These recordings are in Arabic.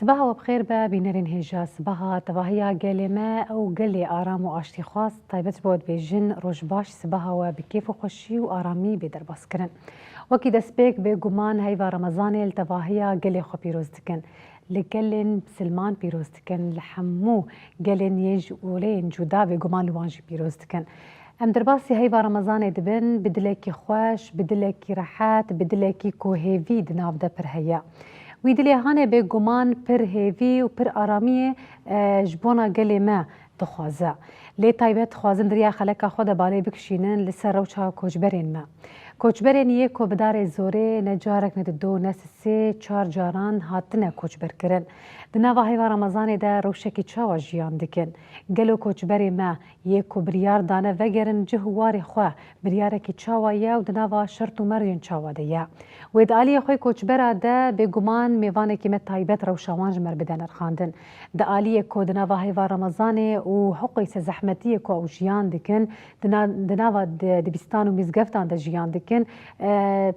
صباحا وبخير بینرین هجا صباحا تواهیا گلی ما او گلی آرام و آشتی خواست تایبت بود بیجن روش باش صباحا و بکیف و خوشی و آرامی بدر باس کرن وکی دسپیک به گمان هیوا رمضان التواهیا گلی خو پیروز دکن لگلن سلمان پیروز دکن لحمو گلن یج ولین جدا به گمان لوانج پیروز دکن ام درباسی هیوا رمضان دبن بدلکی خوش بدلکی راحت بدلکی کوهیوی دناف ده پر هیا ویدلی هانه به گمان پر هیوی و پر آرامی جبونا گلی ما دخوازه لی تایبت خوازن دریا خلقا خود بالی بکشینن لسر روچا کوچبرین ما کوچبرین یک کو بدار زوره نجارک ند دو نس سه چار جاران هاتنه کوچبر کرن دناوا هیوا رمضان ده روشکی چاوا جیان دکن گلو کوچبری ما یک کو بریار دانه وگرن جهوار خو بریار کی چاوا یا و دناوا شرط و مرین چاوا ده یا وید آلی خوی کوچبرا ده به گمان میوانه کی مت تایبت روشوانج مر بدن خواندن ده آلی کو دناوا هیوا رمضان و حقی زحمتی کو او جیان دکن دناوا دبستان و مزگفتان ده جیان دکن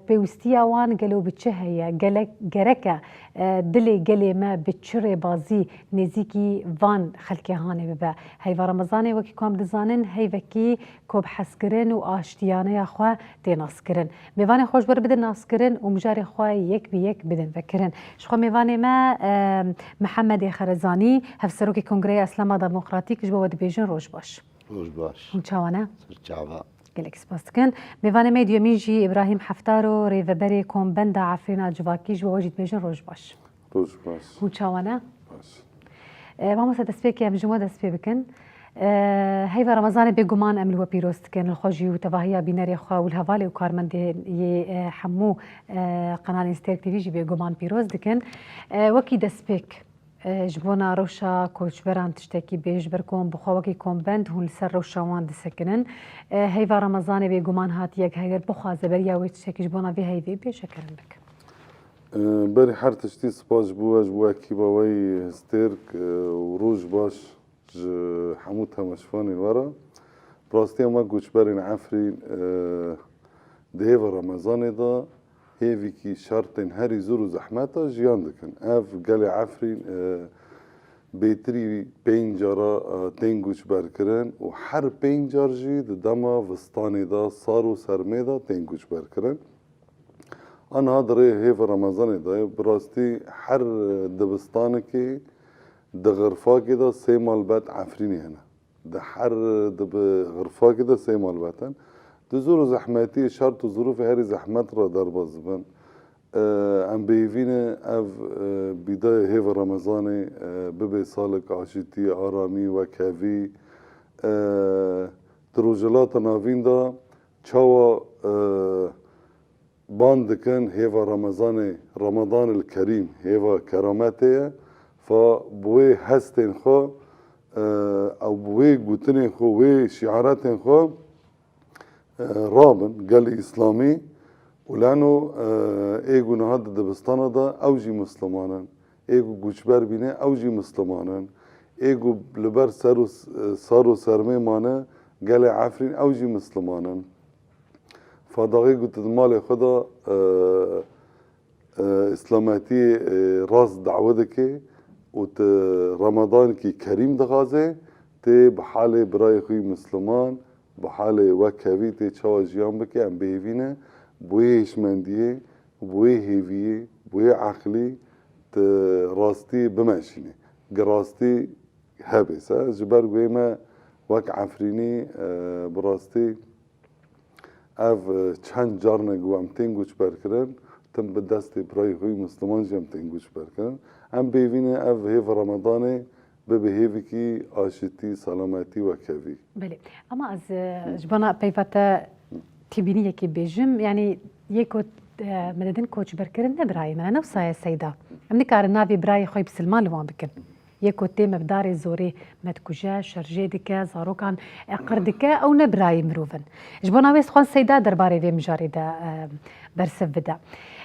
پیوستی آوان گلو بچه هیا گرکه دلی گلی ما بچره بازی نزیکی وان خلقی هانه ببه هیوا رمضان وکی کام دزانن هیوکی کوب حس کرن و آشتیانه خوا دی ناس کرن میوان خوش بر بدن ناس کرن و مجار خوا یک بی یک بدن فکرن شخو میوان ما محمد خرزانی هفسروکی کنگره اسلام دموکراتیک جبو ود بیجن روش باش روش باش چاوانه چاوا گلک سپاس کن میوان میدیو میجی ابراهیم حفتارو ریوبری کم بنده عفرین الجواکی جو وجد بیجن روش باش روش باش مچاوانه باش ما مسا دسپیک ام جمعه دسپی بکن هیوا رمضان بگمان امل و پیروست کن الخوجی و تواهی بینری خوا و الهوالی و کارمند ی حمو قناه اینستر تیوی جی بگمان پیروز دکن وکی دسپیک جبونا روشا کوچبران تشتکی بیش برکم بخواوکی کم بند هون سر روشاوان دسکنن هیوا رمضان بگمان هات یک هیر بخوازه بریا و تشتکی جبونا بی هیوی بیش کرن بک بري حر تشتي سباش بوا كيباوي هستيرك وروج باش حموتها مشفاني ورا براستي ما قوش برين عفرين دهيفا رمضان دا هيفي كي شرطين هاري زورو زحماتا جيان دكن اف قالي عفرين بيتري بينجارا تين قوش بركرن وحر بينجار جي دما فستاني دا صارو سرمي دا تين قوش بركرن أنا هادري هيفا رمضان دا براستي حر دبستانكي دغرفاكي دا سيمال بات عفريني هنا ده حر دبغرفاكي دا سيمال باتن دزورو زحماتي شرط ظروف هاري زحمات را در بازبن ام بيفينا اف بداية هيفا رمضاني ببي صالك عاشتي آرامي وكافي تروجلات نافين دا چاوا باندكن هيفا رمضان الكريم هيفا كرامته فبوي هستين خو او بوي قوتنين خو وي شعاراتين خو رابن قال اسلامي ولانو ايغو نهاد دبستان دا اوجي مسلمانا ايغو گوشبر بينه اوجي مسلمانا ايغو لبر سارو سرمي مانا قال عفرين اوجي مسلمانا فداغي قلت مالي خدا اسلاماتي راس دعوتك وت رمضان كي كريم دغازي تي بحالي براي خوي مسلمان بحالي وكافي تي تشاو جيان بكي ام بيفينا بوي هشمنديه بوي هيفيه بوي عقلي راستي بماشيني قراستي هبس جبر قويمة وك عفريني براستي اف چند جارنا گو ام تنگوش برکرن تم به دست برای خوی مسلمان جم تنگوش برکرن ام بیوینه اف هیف رمضانه به هیفی کی آشتی سلامتی و کفی بله اما از جبنا پیفتا تبینیه که بیجم یعنی یکو مددن کوچ برکرن نبرای من نفسها سیدا ام نکار نابی برای خوی بسلمان لوان بکن یکو تیم بداری زوری متکوجا شرجه دکه زاروکان قردکه او نبرای مروفن جبنا ویس خوان سیدا درباره وی مجاری دا برسف بدا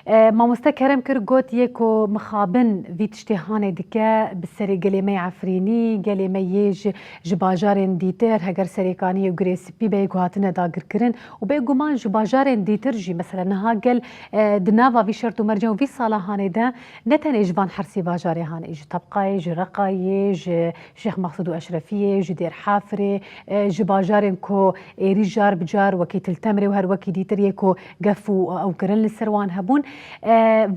ما مستكرم كرجوت يكو مخابن في تشتهانه دكا بالسري قلي مي عفريني قلي مي يج جباجارين ديتر هجر سريكاني وجريس بي بيكو هاتنا داقر كرن وبيقو مان جباجارين ديتر جي مثلا هاقل دنافا في شرط ومرجع في صالحانه ده نتن جبان حرسي باجاري هان اج طبقاي ج رقاي ج شيخ مقصود اشرفيه ج دير حافري جباجارين كو رجار بجار وكي تلتمري وهر وكي ديتر يكو قفو او كرن للسروان هبون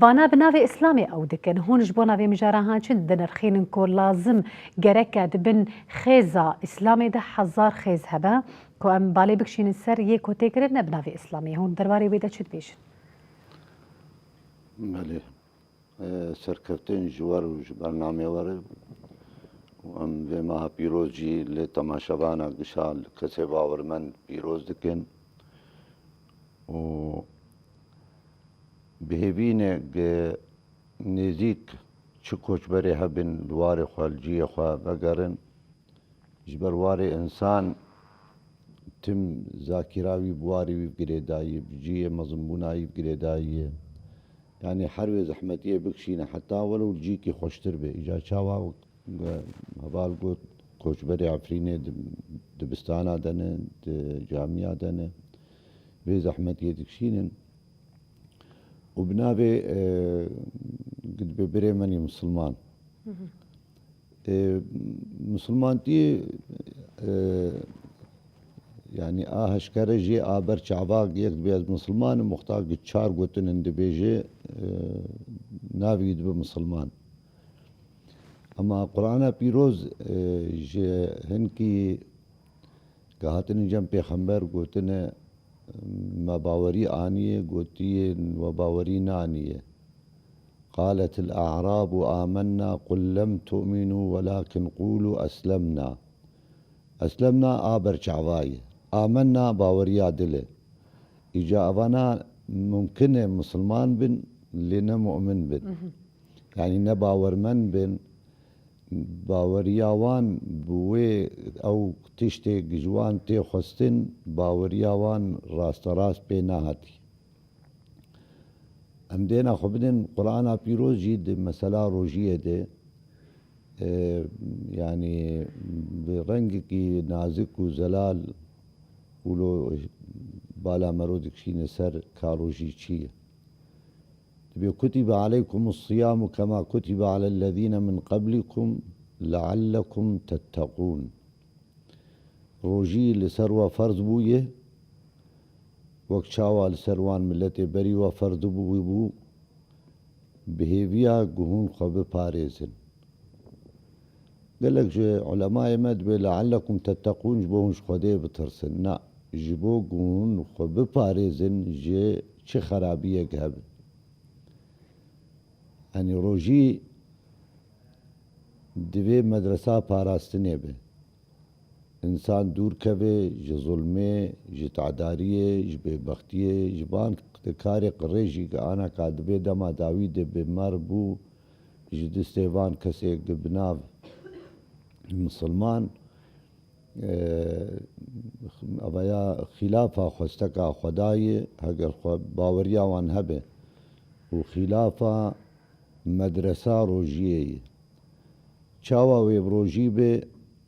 فانا بنافي اسلامي او دكن هون جبونا في مجارها چند دنرخين كو لازم جركه دبن خيزه اسلامي ده حزار خيز هبا كو ام بالي بكشين السر يكو تكرن بنافي اسلامي هون درباري بيدا چد بيش بله سرکفتن جوار و برنامه واره و ام به ماه پیروز جی لی تماشاوانا گشال کسی باورمند پیروز دکن و بهبینه نزیک چه کوچبری هبن دوار خالجی خواه بگرن جبر وار انسان تم ذاکراوی بواری وی بگریدایی بجی مضمونایی بگریدایی يعني حرب زحمتية بكشينا حتى ولو الجيكي خوشتر به إجا شاوا هبال قوت كوشبري عفريني دبستانا دنا جامعة دنا بزحمتية دكشينن وبنابي قد ببريماني مسلمان مسلمان تي يعني هشكره جي آبر چعباق يك بيز مسلمان مختار قد چار قوتن اند بيجي ناوي دب مسلمان اما قرآن پیروز جي هنكي كهاتن جم پیغمبر قوتن مباوري آنية قوتي وباوري نانية قالت الأعراب آمنا قل لم تؤمنوا ولكن قولوا أسلمنا أسلمنا آبر چعواي آمنا باوريا دله إجا أفانا ممكن مسلمان بن لنا مؤمن بن يعني نباور من بن باورياوان بوي أو تشتي جوان تي خستن باورياوان راست راست بيناتي ام دينا خبدن قرآن بيروز جيد مسألة روجية دي يعني برنگك نازك وزلال ولو بالا مرودك شين سر كاروجي چيه تبي كتب عليكم الصيام كما كتب على الذين من قبلكم لعلكم تتقون روجي لسروا فرض بويه وكشاوا لسروان ملتي بري وفرض بو بهيفيا قهون خب باريزن قال لك علماء مد لعلكم تتقون جبوهنش خده بترسن نا جبو قهون خب باريزن جي چه خرابية قهبن يعني روجي دوی مدرسه پاراستنه به انسان دور کبه جه ظلمه جه تعداریه جه ببختیه جبان کاری قریجی که آنا کادبه دما داویده به مربو جه دستیوان کسی بناو مسلمان اویا خلافه خوستکا خدای هگر باوریا وان هبه و خلافه مدرسه روجیه چاوا وی بروجی به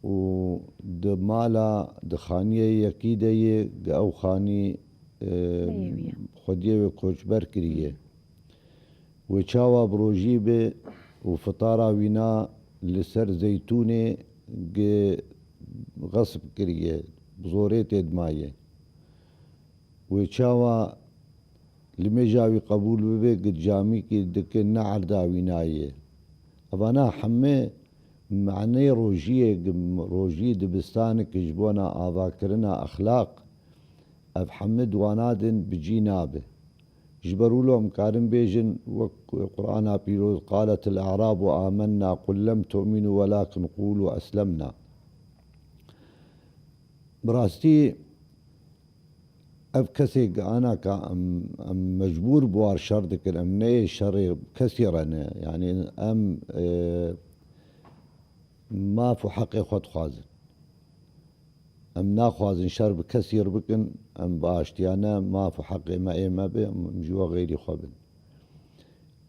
و د مالا د خانیه یکیده او خانی خودیه و کوچبر کریه و چاوا بروجی به و فطارا وینا لسر زیتونه غصب کریه بزوره تدمایه و چاوا لمجاوی قبول ببه قد جامی که دکه نعر داوینایه ابانا حمه معنی روجی دبستانك جبونا آذاكرنا أخلاق أب حمد وانادن بجي نابه جبروا لهم كارم بيجن وقرآن بيروز قالت الأعراب آمنا قل لم تؤمنوا ولكن قولوا أسلمنا براستي أب كسي أنا كأم مجبور بوار شردك الأمنية شر كثيرا يعني أم ما في حقي خود خوازن ام ناخوازن شرب كثير بكن ام باشتيانا ما في حقي ما اي ما بي جوا غيري خوبن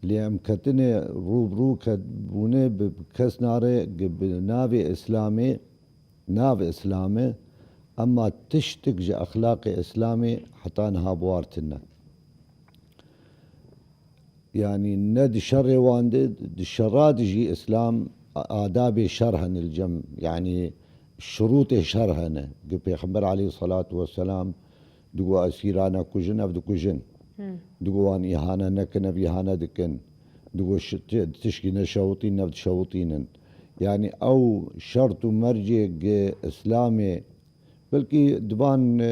اللي أمكتني روبرو كبونه بكس ناري بنافي إسلامي أما تشتك أخلاقي إسلامي حتى أنها بوارتنا يعني ند شر واندد الشرات يجي إسلام آداب شرهن الجم يعني شروط شرهن بيخبر عليه الصلاة والسلام دقوا أسيرانا كجن أبدو كجن دقوان إهانة نكن بإهانة دكن دقوا تشكي نشوطين نبد شوطين يعني أو شرط مرجع إسلامي بلكي دبان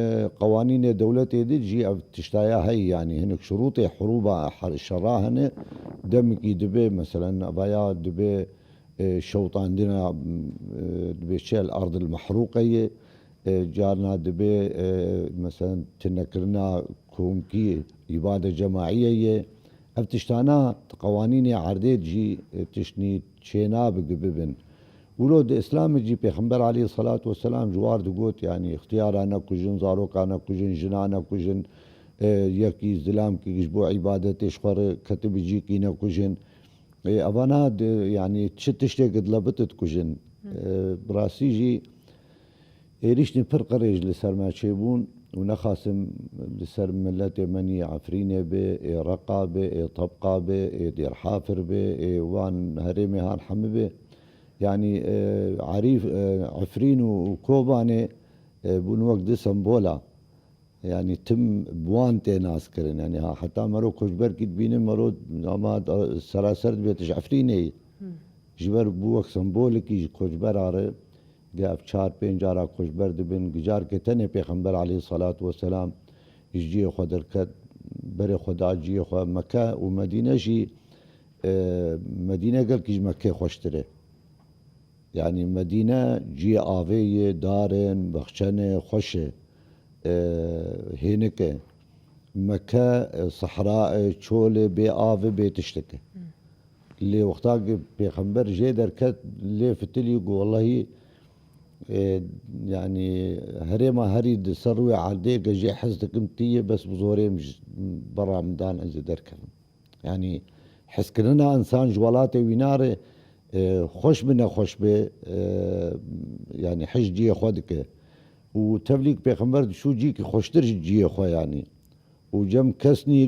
قوانين دولتي دي تجي تشتايا هي يعني هناك شروط حروب شراهن دمكي دبي مثلا أبايا دبي شوط عندنا دبي شيء الأرض المحروقة جارنا دبي مثلا تنكرنا كومكي إبادة جماعية أفتشتانا قوانين عردي جي تشني تشينا بقببن ولود إسلام جي بيخمبر عليه الصلاة والسلام جوار دقوت يعني اختيار أنا كجن زاروك أنا كجن جنانا كجن يكي زلام كي جبو عبادة شخور كتب جي كينا كجن أفانا يعني تشتشتي قد لبتت كجن براسي جي ريشني فرق ريج لسر ما تشيبون ونخاسم لسر ملتي مني عفريني بي رقا بي طبقا بي دير حافر بي وان هريمي هان حمي بي يعني عريف عفرين وكوباني بون وقت سمبولا يعني تم بوانتي ناس كرن يعني حتى مرو كجبر كي تبيني مرو ما سراسر بيتش عفريني جبر بوك سمبولك يجي كجبر عرب جاب 4-5 جارا كجبر دبن جار كتني پیغمبر عليه الصلاة والسلام يجي خود الكد بري خدا جي خو مكة ومدينة جي مدينة قال كيج مكة خوشتره يعني مدينة جي آوية دارن بخشنة خوشة هينك مكة صحراء شولة بي آوي بي تشتكي اللي وقتها بيغمبر جي دركت اللي فتلي يقول والله يعني هريما هريد سروي عالديك جي حزتك امتية بس بزوري مش برا مدان انزي دركت يعني حس كننا انسان جوالاتي ويناري خوش بنا خوش به يعني حج جي خودك وتبليك بيغمبر شو جيك خوشتر جي خو يعني وجم كسني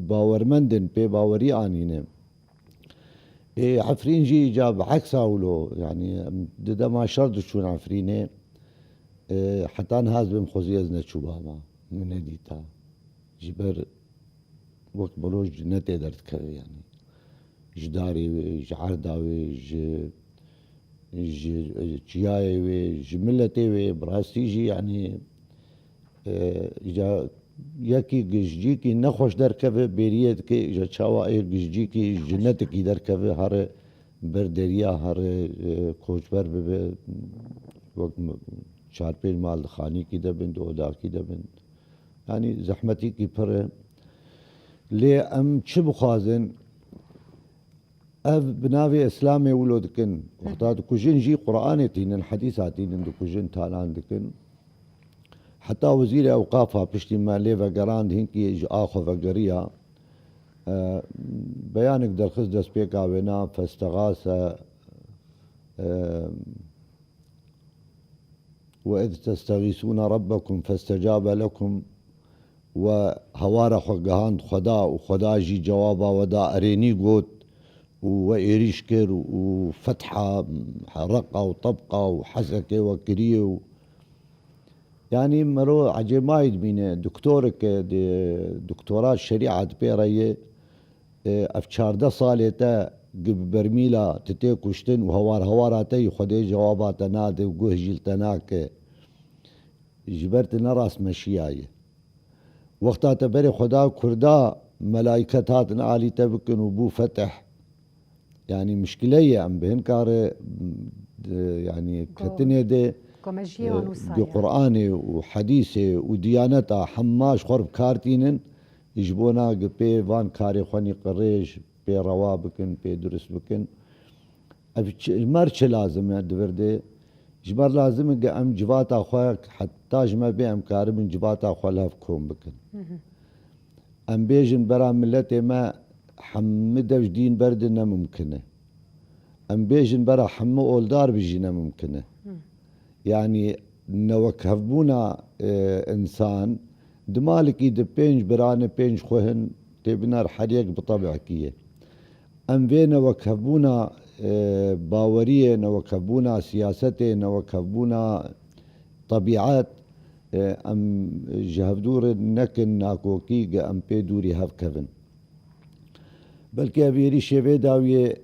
باورمندن بي باوري انينه عفرين جي جاب عكس اولو يعني دا ما شرط شون عفرينه حتى نهاز بمخوزيزنا تشوبها من هديتا جبر وقت بلوج نتقدر تكرر يعني جداري جعرداوي جياي جملتي براسيجي يعني جا يكي جيكي نخوش دركبه بيريت كي جا چاوا اي جيكي جنتكي دركبه هر بردريا هر کوچبر به وقت 4-5 مال خاني کی دبن دودا کی دبن يعني زحمتي کی پر لي ام چه بخازن اف بناوي اسلامي ولود كن وقتات كوجين جي قران تين حديثاتين عند كوجين تالان دكن حتى وزير اوقافها بشتي ما ليفا جراند هنكي اخو فقريا بيانك در خز دس بيكا بنا فاستغاث واذ تستغيثون ربكم فاستجاب لكم وهوار خجهان خدا وخدا جي جوابا ودا اريني قوت وإيريشكر وفتحة رقة وطبقة وحسكة وكريه يعني مرو عجمايد من دكتورك دكتوراه شريعة بيرية أفشارده صالته برميلا تتيكوشتن وهواراتي خدي جوابات نادي وقوه جلتناك جبرت نراس مشياي وقتها تبري خدا كردا ملايكتات عالي تبكن وبو فتح يعني مشكلة عم بهنكار يعني كتني دي بقرآني وحديثي وديانتا حماش خرب كارتينن يجبونا بي فان كاري خوني قريش بي روابكن بي درس بكن مرش لازم دفردي جبر لازم ام جباتا خوك حتى جما بي ام كارب جباتا خولها فكون بكن ام بيجن برا ملتي ما حمده جدين بردنا ممكنة أم بيجن برا حمو أولدار بيجينا ممكنة يعني نوكهبونا إنسان دمالكي دبينج برانة بينج خوهن تبنار حريق بطبعكية أم بينا وكهبونا باورية نوكهبونا سياسته نوكهبونا طبيعات أم جهبدور نكن ناكوكي أم بيدوري هفكفن بلكي أبيري شبه داوية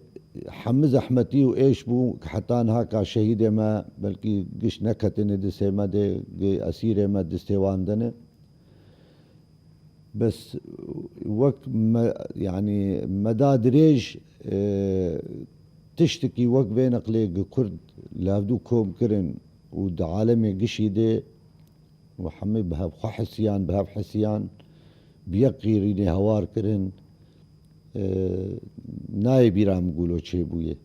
حمز أحمدي وإيش بو حتى هاكا شهيد ما بلكي قش نكتن دسي ما دي أسير ما دستيواندن بس وقت يعني مدى دريج تشتكي وقت بينك لي كرد لابدو كوم كرن ود عالمي قشي دي وحمي بهاب حسيان بهاب حسيان بيقيريني هوار كرن ناي بيرام قولو چه بويه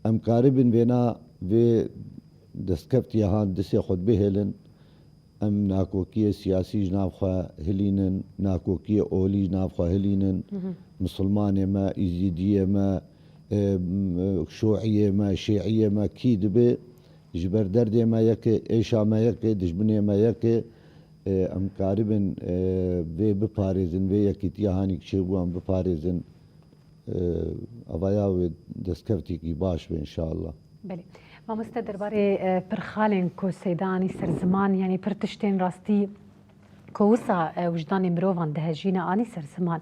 ام قاربن بينا في دستكفت يهان دسي خود بهلن ام ناكوكية سياسي جنابخوا هلينن ناكوكية اولي جنابخوا هلينن مسلمانة ما ازيدية ما شوعية ما شيعية ما كيد بي جبر دردي ما يكي ايشا ما يكي دجبني ما يكي ام قاربن في بپاريزن في يكي تيهاني كشيبو ام بپاريزن اويا دستكفتي كي باش ان شاء الله بله ما مستدر باري برخالن كو سيداني سر زمان يعني برتشتين راستي كوسا وجداني مروفان دهجينا اني سر زمان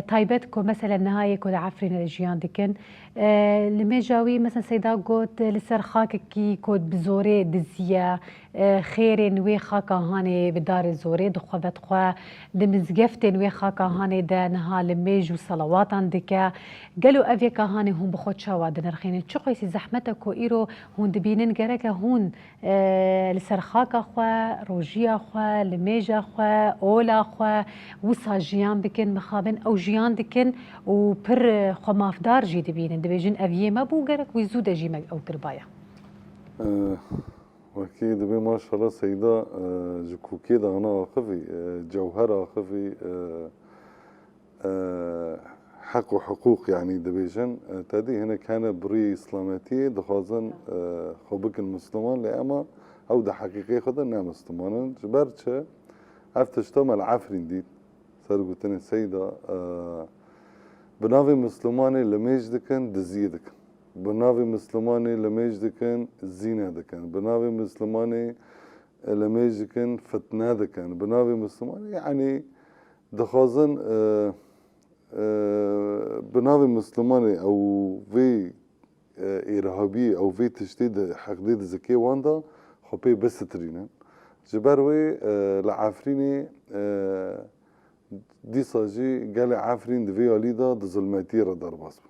تايبت كو مثلا نهاية كو عفرين الجيان دكن لمجاوي مثلا سيدا قوت لسر خاك كي كود بزوري دزيا خير نوي خاكا هاني بدار زوري دخوا بتخوا دمزقفت نوي خاكا هاني دا نها لميج وصلوات عندك قالوا افيكا هاني هم بخوت شوا دنرخين تشقي سي زحمتك ايرو هون دبينن قرك هون لسر خاكا خوا روجيا خوا لميجا خوا اولا خوا وصا جيان بكن مخابن او جيان دكن وبر خوا مافدار جي دبينن دبيجن افيه ما بو قرك ويزود جي او كربايا وكيد بي ما شاء الله سيدة جكو كيدا أنا أخفي جوهرة أخفي حق وحقوق يعني دبيجن تادي هنا كان بري إسلاماتي دخازن خبك المسلمان لأما أو ده حقيقي خدا نعم مسلمان جبرتش أفتشتم عفرين ديت سرقتني سيدة بنافي مسلماني لميج دكن دزي دكن بناوي مسلماني لميج دكن زينة دكن بناوي مسلماني لميج دكن فتنة دكن بناوي مسلماني يعني دخازن بناوي مسلماني او في إرهابي او في تشديد حقديد زكي واندا خبي بس ترينا جبروي لعافريني دي صاجي قال عافرين دفي وليدا دظلماتي ردار باسبو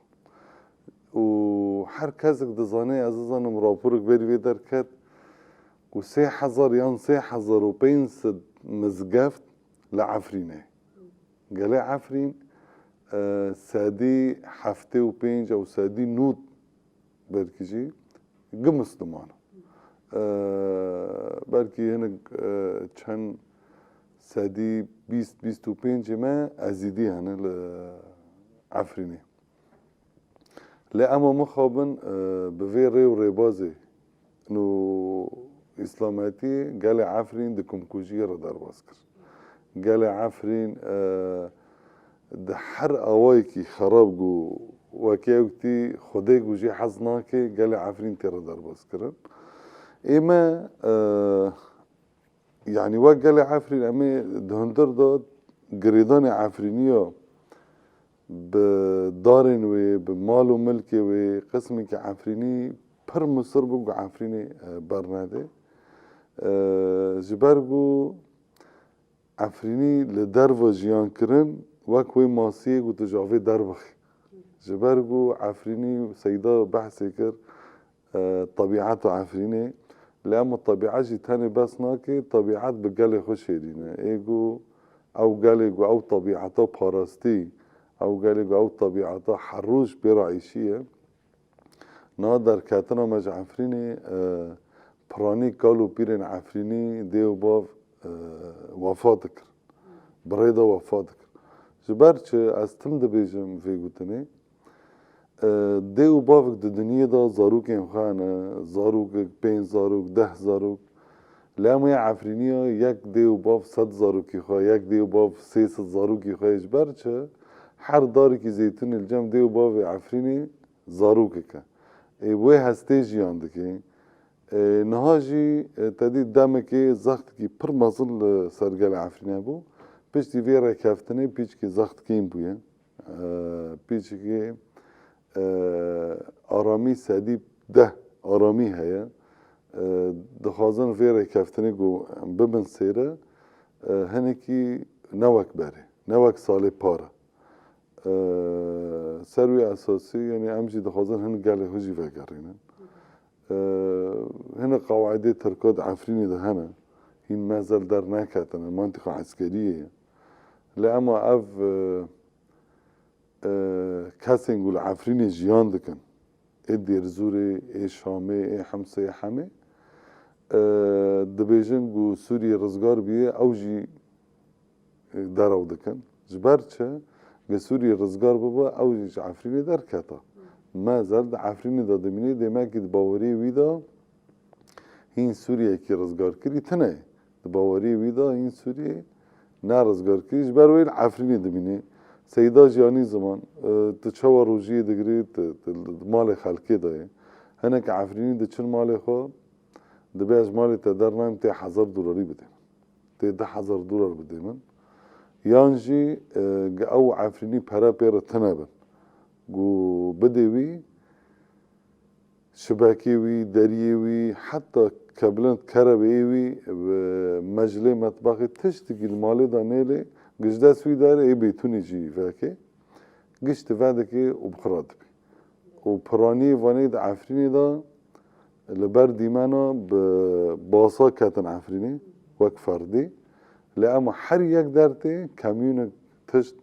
وحركزك دزاني عزيزا مرابورك بيري دركت وسي حزر يان سي حزر وبينس مزقفت لعفرينه قالي عفرين سادي حفتي وبينج او سادي نوت بركجي قم مسلمان بركي هنا كان سادي بيست وبينج ما ازيدي هنا لعفرينه لا اما مخابن بفي ري وريبازي انه اسلاماتي قال عفرين دكم كوجير دار باسكر قال عفرين ده حر اوايكي خرابجو وكيوتي خدي جوجي حزناكي قال عفرين ترى دار باسكر اما يعني وقال عفرين امي دهندر داد قريدان عفرينيه بدارن وبمال وملك وقسمي كعفريني بر مصر بقو عفريني برناده جبرقو عفريني لدرفة جيان كرن وكوي ماسي وتجاوي دربخي جبرقو عفريني سيدا بحثي كر طبيعته عفريني لأما الطبيعة جي تاني بس ناكي طبيعات بقالي خوش هيدينا ايقو او قالي او طبيعته باراستي او قالي او طبيعته حروش برعيشية نادر كاتنا مج عفريني براني قالوا بيرن عفريني ديو باف وفاتك بريدة وفاتك جبر چه از تم دبیجم وی گوتنه دیو باوک د دنیا دا زاروک خانه زاروک 5 زاروک 10 زاروک لامه عفرینیا یک دیو باف 100 زاروکی خواه یک دیو باف 300 زاروکی خواهش برچه هر داری که زیتون الجم دیو باف عفرینی زاروکی که وی هسته جیانده که نهاجی تدی دمه که زخت کی پر مزل سرگل عفرینه بو پشتی وی رکفتنه پیچ که زخت کیم بویه پیچ که آرامی سدی ده آرامی هیا دخوازن ویره کفتنی گو ببن سیره هنکی نوک بره نوک سالی پاره سروی اساسی یعنی امجی دخوازن هن گله هجی وگرینن هن قواعد ترکات عفرینی ده هنه هین مازال در نکتنه منطقه عسکریه لأما اف کسین گول عفرینی جیان دکن ای دیرزوری ای شامه ای حمسه ای حمه دبیجن گو سوری رزگار بیه اوجی دراو دکن جبر چه گه سوری رزگار بابا اوجی عفرینی در کتا ما زال عفرینی دا دمینه دیمه که باوری ویدا این سوریه که رزگار کری تنه باوری ویدا این سوریه نه رزگار کری جبر ویل عفرینی دمینه سیدا جیانی زمان تچوا روجی دگری مال خلقی داره هنه که عفرینی ده چن مال خو دبی از مالی تدر نایم تی $1000 بده تی $10,000 بده من یانجی او عفرینی پرا پیرا تنبن گو بده وی شباکی وی دریه وی حتی کبلند کربه وی مجله مطبخی تشتگی المالی دانیلی گشته سوی داره ای بیتونی جی فاکه گشت فاده که و بخراد بی و پرانی وانی دا عفرینی دا لبر دیمانا باسا کتن عفرینی وک فردی لأما هر یک درته کمیون تشت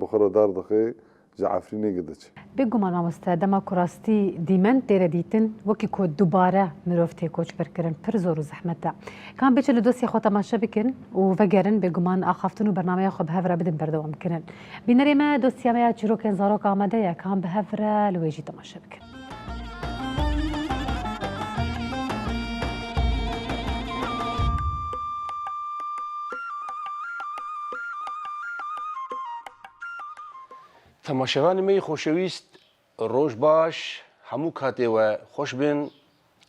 بخرا دار دخه جا عفرینی گده چه بگمان مامسته دما کراستی دیمن تیره دیتن وکی که دوباره مروفتی کوچ برکرن پر زور و زحمت ده کام بیچه لدوسی خود تماشا بکن و وگرن بگمان آخافتون و برنامه خود به هفره بدن بردوام کنن بینری ما دوستی همه چروکن زاروک آمده یا کام به هفره لویجی تماشا بکن تماشاوان می خوشویست روش باش همو کاتی و خوش بین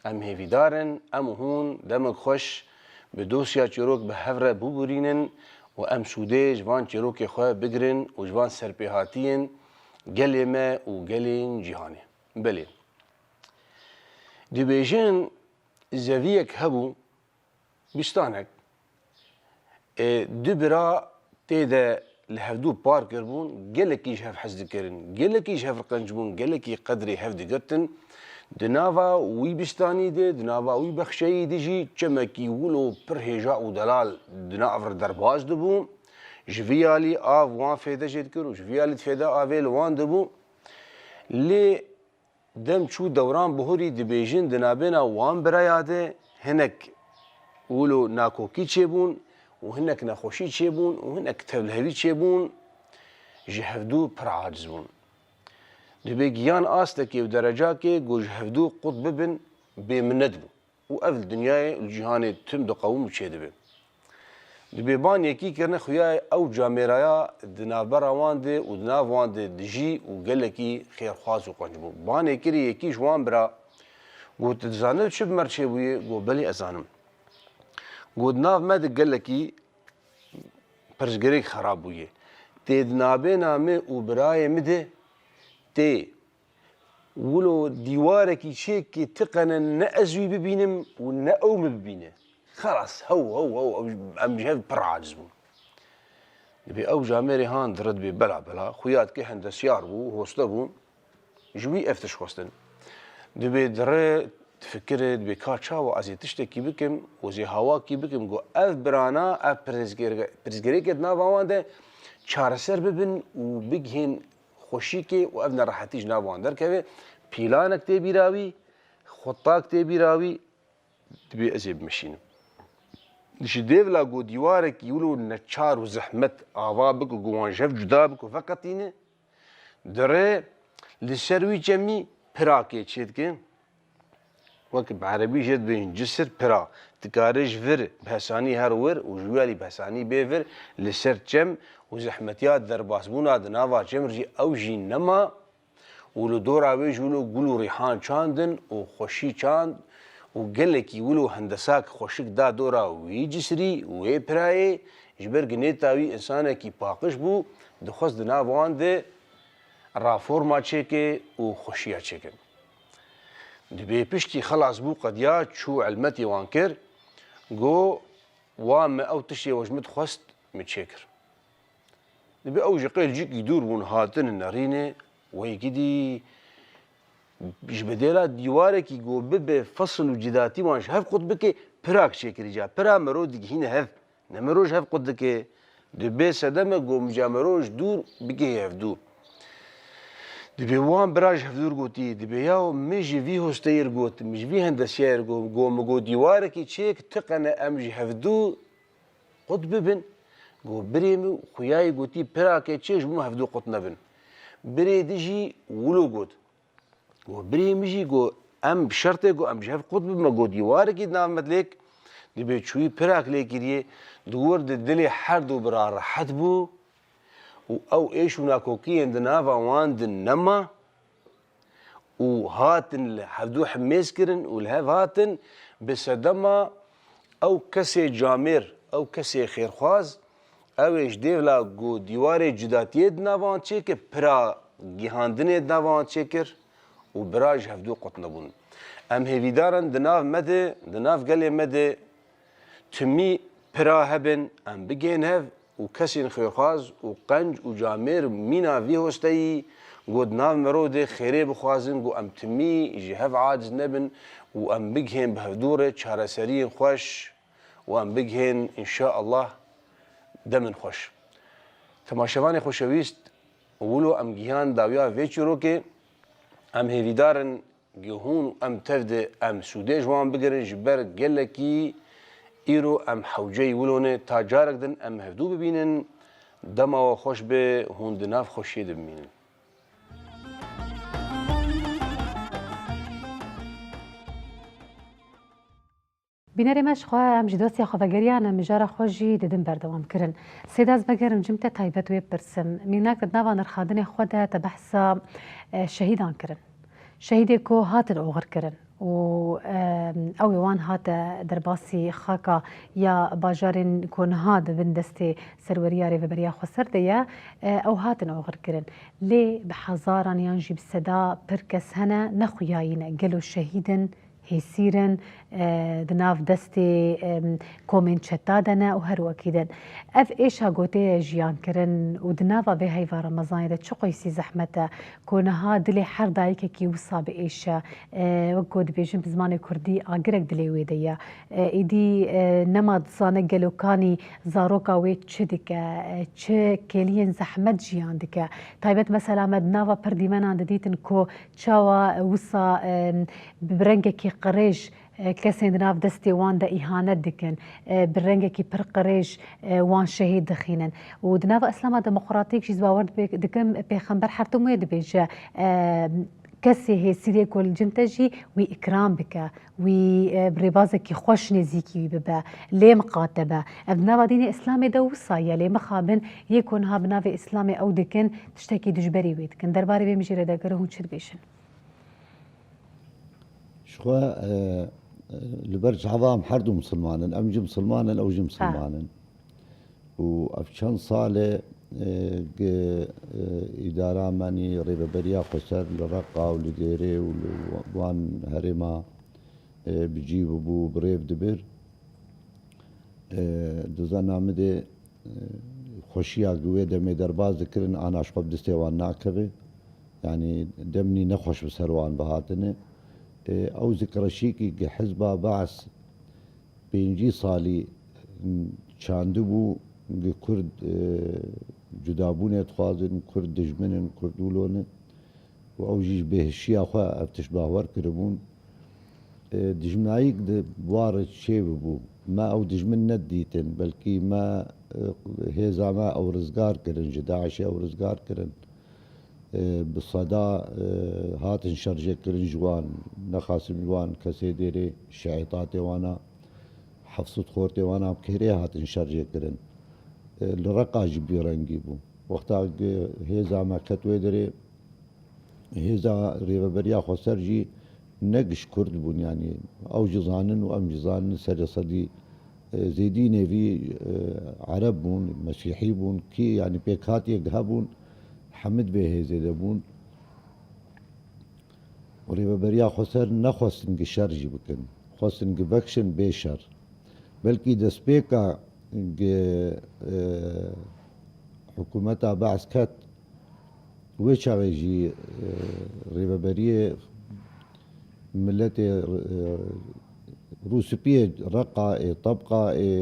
ام هیویدارن ام هون دمک خوش به دوسیا چروک به هفره ببورینن و ام سوده جوان چروک خواه بگرن و جوان سرپیهاتین گلی ما و گلین جیهانه بله دی بیجن زویک هبو بیستانک دو برا تیده لهفدو بار کربون گلکیش هف حزد کرن گلکیش هف رقنج بون گلکی قدری هفد گرتن دناوا وی بستانی ده دناوا وی بخشی دیجی چمکی ولو پر هجا و دلال دناور درباز دبو جویالی آف وان فیده جد کرو جویالی فیده آویل وان دبو لی دم چو دوران بهوری دبیجن دنابینا وان برایاده هنک ولو ناکوکی چه بون و هنک نخوشی چه بون و هنک تبلهوی چه بون جهفدو پر عاجز بون دبی گیان آسته که و درجه که گو جهفدو قط ببن بمند بون و اول دنیای الجهان تم دو قوم چه دبن دبی بان یکی کرنه خویای او جامرایا دنابر وان ده و دناو وان ده دجی و گلکی خیرخواز و قنج بون بان یکی جوان برا گو تزانه چه بمرچه بویه گو بلی ازانم گود ناف مد گلکی پرزگری خراب بویه تید نابه نامه و برای مده تی ولو دیواره کی چه کی تقنه نه ازوی ببینم و نه اوم ببینه خلاص هو ام جهاز پر عاجز بون بی او جامری هان درد بی بلا خویات که هندسیار بو هوسته بون جوی افتش خوستن دبی دره تفكرت بكاتشا وازي تشتكي بكم وزي هواكي بكم جو اف برانا اف برزگري كدنا وانده چارسر ببن وبگهن خوشيكي وابن راحتي جنا واندر كوي بيلانك تي بيراوي خطاك تي بيراوي تبي ازي بمشين دشی دیولا گو دیواره کی ولو نچار و زحمت آوا بک و گوانجف جدا بک و فقط اینه دره لسروی جمی پراکی چید که وقت بعربی جد بین جسر پرا تکارش ور بحثانی هر ور و جوالی بحثانی بیور لسر جم و زحمتیات در باسبونا دناوا جمرجی اوجی نما ولو دورا ویج ولو گلو ریحان چاندن و خوشی چاند و گلکی ولو هندساک خوشک دا دورا وی جسری وی پرای جبر گنیتاوی انسانه کی پاقش بو دخواست دناوان ده رافورما چکه و خوشیا چکه دبي بشتي خلاص بو قديا شو علمتي وانكر جو وام او تشي وجمت خست متشكر دبي او جقيل جيك يدور ون هاتن النارينه ويجدي بيش بديلا ديوارك يجو بب فصل وجداتي وانش هف قد بك براك شكري جا برا مرود هنا هف نمروج هف قد بك دبي سدمه جو مجامروج دور بكي هف دور دبي وان براج هفدور قوتي دبي ياو مجي في هستير قوت مش في هندسير قو مقو ديواركي تشيك تقنا امجي هفدو قد ببن قو بريمي خوياي قوتي براكي تشيش مو هفدو قط نبن بري ديجي ولو قوت قو بريمي جي قو ام بشرطه قو ام جهف قد ببن قو ديواركي نام مدلك دبي تشوي براك ليكي دور دلي حردو برا راحت بو او ايش وناكوكي عندنا فوان نما وهاتن حدو حميس كرن والهاف هاتن بسدما او كسي جامير او كسي خيرخواز او ايش ديولا قو ديواري جداتيه دناوان تشيك برا جهاندني دناوان تشيكر وبراج هفدو قطنبون ام هيفيدارن دناف مدى دناف قالي مدى تمي برا هبن ام بجين هف وكسين خيرخواز وقنج وجامير مينا في هستي قد ناف مرود خيري بخوازن قو ام تمي جهف عاجز نبن وام بجهن بهدورة شهرسرين خوش وام بجهن ان شاء الله دمن خوش تماشواني خوشويست ولو ام جهان داويا فيتشروكي ام هيفيدارن جهون ام تفد ام سودي جوان بگرن جبر گلكي ایرو ام حوجه ولونه تا جارک دن ام هفدو ببینن دما و خوش به هوندناف خوشی ببینن بینەری مەش خوا ئەم ji دۆسیا xwevegeriyan mijara xwe jî didin berdewam kirin. Sêdez vegerim cim te taybet wê pirsim. Mînak di nava nirxandinê xwe de te behsa şehîdan kirin. Şehîdê ku hatin oxir kirin. و او وان هات درباسي خاكا يا باجارين كون هاد بن دستي سروريا ريفبريا خسر ديا او هاتن اوغر كرن لي بحزاران ينجي بسدا بركس هنا نخوياين قالوا شهيدا هيسيرن دناف دستي كومين شتادنا وهرو اكيدن اف ايش هاغوتي جيان كرن ودنافا به هيفا رمضان اذا تشقيسي زحمته كونها دلي حر دايك كي وصا بايش وقود بيجن بزمان كردي اقرق دلي ويديا ايدي نما صانه قلوكاني زاروكا وي تشدك تش كلين زحمت جيان دك طيبت مثلا مدنافا برديمان عند ديتن كو تشاوا وصا برنگكي قريش كسين دناف دستي وان دا إهانة دكن برنگكي پر قريش وان شهيد دخينن ودناف اسلام ديمقراطيك شي زواورد دكم بيخنبر حرتم ويد بيجا كسي هي سيري كل جنتجي وإكرام بك وبربازك خوش نزيكي ببا ليه مقاتبة ابناء ديني إسلامي دا وصايا ليه مخابن يكون ها بناف إسلامي أو دكن تشتكي دجبري ويد كن درباري بيمجي رداقره هون شد بيشن شخوا لبرج عظام حردو مسلمانا أم جي مسلمانا أو جي مسلمانا وأفشان صالة إدارة ماني ريبة بريا خسر لرقا ولديري وان هرما بجيبو بو بريب دبر دوزانا مدي خوشيا قوية دمي درباز ذكرن أنا أشقب دستيوان ناكبه يعني دمني نخوش بسروان بهاتنه او ذكرشيكي حزبه بعث بينجي صالي چاندبو كرد جدابون يتخاذن كرد دجمنن كردولون و او جيش به الشيا خوا افتش باور كربون دجمنایک بوار چێ ببوو ما ئەو دژمن نەدیتن بەلکی ما هێزاما ئەو ڕزگارکردن ji داعشê ئەو ڕزگارکردن bi seda hatin şerjêkirin ji wan nexasim ji wan kesê dêrê şeîtatê wana hefsûd xortê wana kêrê hatin şerjêkirin li Reqa jî bêrengî bû wexta hêza me ket wê derê hêza rêveberiya Xweser jî ne giş Kurd bûn yanî ew jî zanin û em jî zanin serê sedî zêdî nêvî Ereb bûn Mesîhî bûn kî yanî pêkhatiyek hebûn hemid vê hêzê de bûn rêveberiya Xweser nexwestin gişer jî bikin xwestin givekşin bê şer belkî destpêka hikûmeta Beዕz ket wê çaxê jî rêveberiyê milletê Rûspiyê Reqaê Tebqaê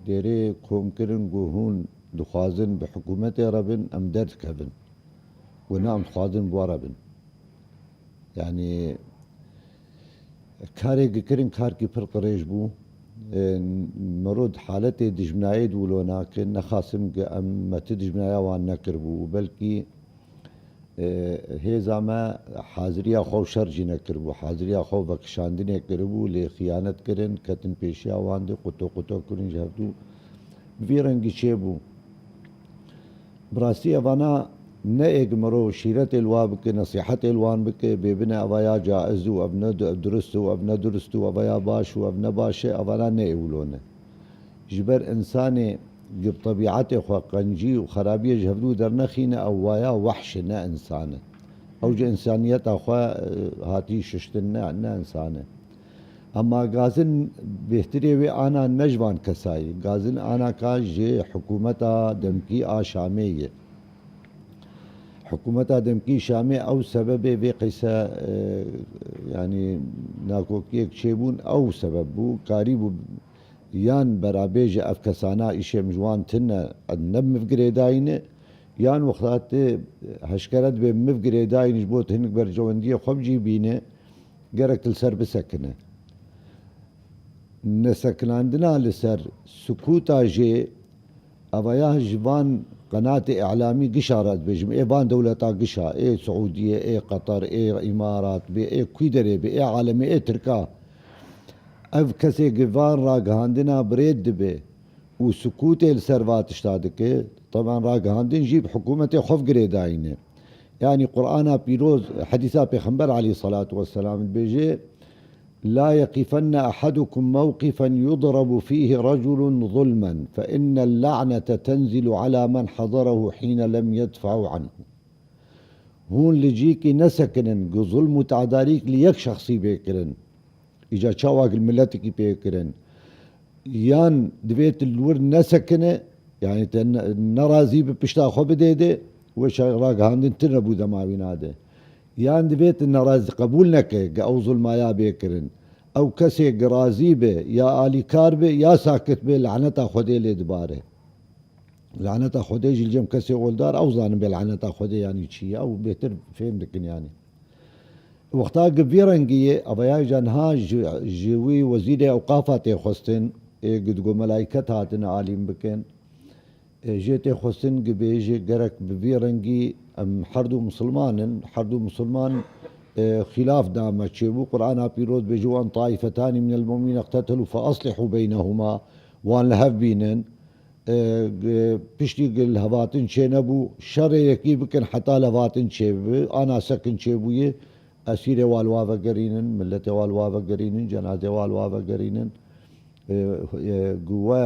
dêrê komkirin got hûn dixwazin bi hikûmetê re bin em derdikevin wena em dixwazin bi we re bin yanî karê gikirin karkî pir qirêj bû mirod haletê dijminayê dûlo nakin nexasim em me ti dijminaya wan nekiribû belkî hêza me haziriya xwe şer jî nekiribû haziriya xwe vekişandinê kiribû lê xiyanet kirin ketin pêşiya wan de quto kirin ji hevdû bi vê rengî çêbû bi rastî evana ne êk mirov şîretê li wa bike nesîhetê li wan bike bêbine eva ya caiz û ev ne durist û ev nedurist û eva ya baş û ev ne baş e evana ne ewlone ji ber insanê bi tebîetê xwe qencî û xerabiyê ji hevdû dernexîne ew waya wehş e ne insan e ew ji insaniyeta xwe hatî şiştin ne insan e Ama gazin bêhtirê wê ana ne ji van kesayî gazin ana ka ji hikûmeta demkî a Şamê ye hikûmeta demkî Şamê ew sebebê vê qîse yanî nakokiyek çêbûn ew sebeb bû karî bû yan berabê ji ev kesana îşêm ji wan tune ne bi mivgirêdayîne yan wexta tê heşkere dibe mivgirêdayîn ji bo hinek bercewendiyê xwe bicî bîne gerek li ser bisekine nesekinandina li ser sukûta jê evaya ji van qenatê eعlamî gişa re dibêjim ê van dewleta gişa ê Siûdiyê ê Qetar ê îmarat bê ê kwî derê bê ê alemê ê Tirka ev kesê gi van ragihandina birêd dibe û sukûtê li ser va tişta dike teban ragihandin jî bi hikûmetê xwe girêdayîne yanî Qur'ana pîroz hedîsa Pêxember aleyhissalatu vesselam dibêje لا يقفن أحدكم موقفا يضرب فيه رجل ظلما فإن اللعنة تنزل على من حضره حين لم يدفع عنه هون لجيكي نسكنن ظلم وتعداريك ليك شخصي بيكرن إجا شاواك الملتكي بيكرن يان دبيت الور نسكنه يعني نرازي ببشتا خو بديده وش راق هاندن تنبو دماوين هذا یان دەبێت نەڕازی قبول نەکە ئەو زوڵمایا بێکردن ئەو کەسێک رازی بێ یا ئالیکار بێ یا ساکت بێ لعنەتا خودێ لێ دبارێ لعنەتا خودێژی جەم کەسێ ئۆلدار ئەو زانم بێ لعنەتا خودێ ینی چیە ئەو بێتر فێم دکن ینی وەختا گڤێ ڕەنگیە ئەڤەیای جانها ژێوی وەزیرێ ئەوقافا تێخواستن گدگۆ مەلایکەت هاتنە عالیم بکەن ژێ تێخواستن گبێژێ گەرەک بڤێ ڕەنگی ئەم هەردوو مسلمانن هەردوو مسلمان خلاف دامە چێبوو قورئانا پیرۆز بێژە وان طائفتانی من المؤمنین اقتتلوا فأصلحوا بينهما وان لە هەف بینن پشتی هەڤاتن چێ نەبوو شەڕێیەکی بکەن حتا لە هەڤاتن چێ بێ ئانا سەکن چێبوویە ئەسیرێ والوا بەگەرینن ملەتێ والوا بەگەرینن جەنازێ والوا بەگەرینن گووە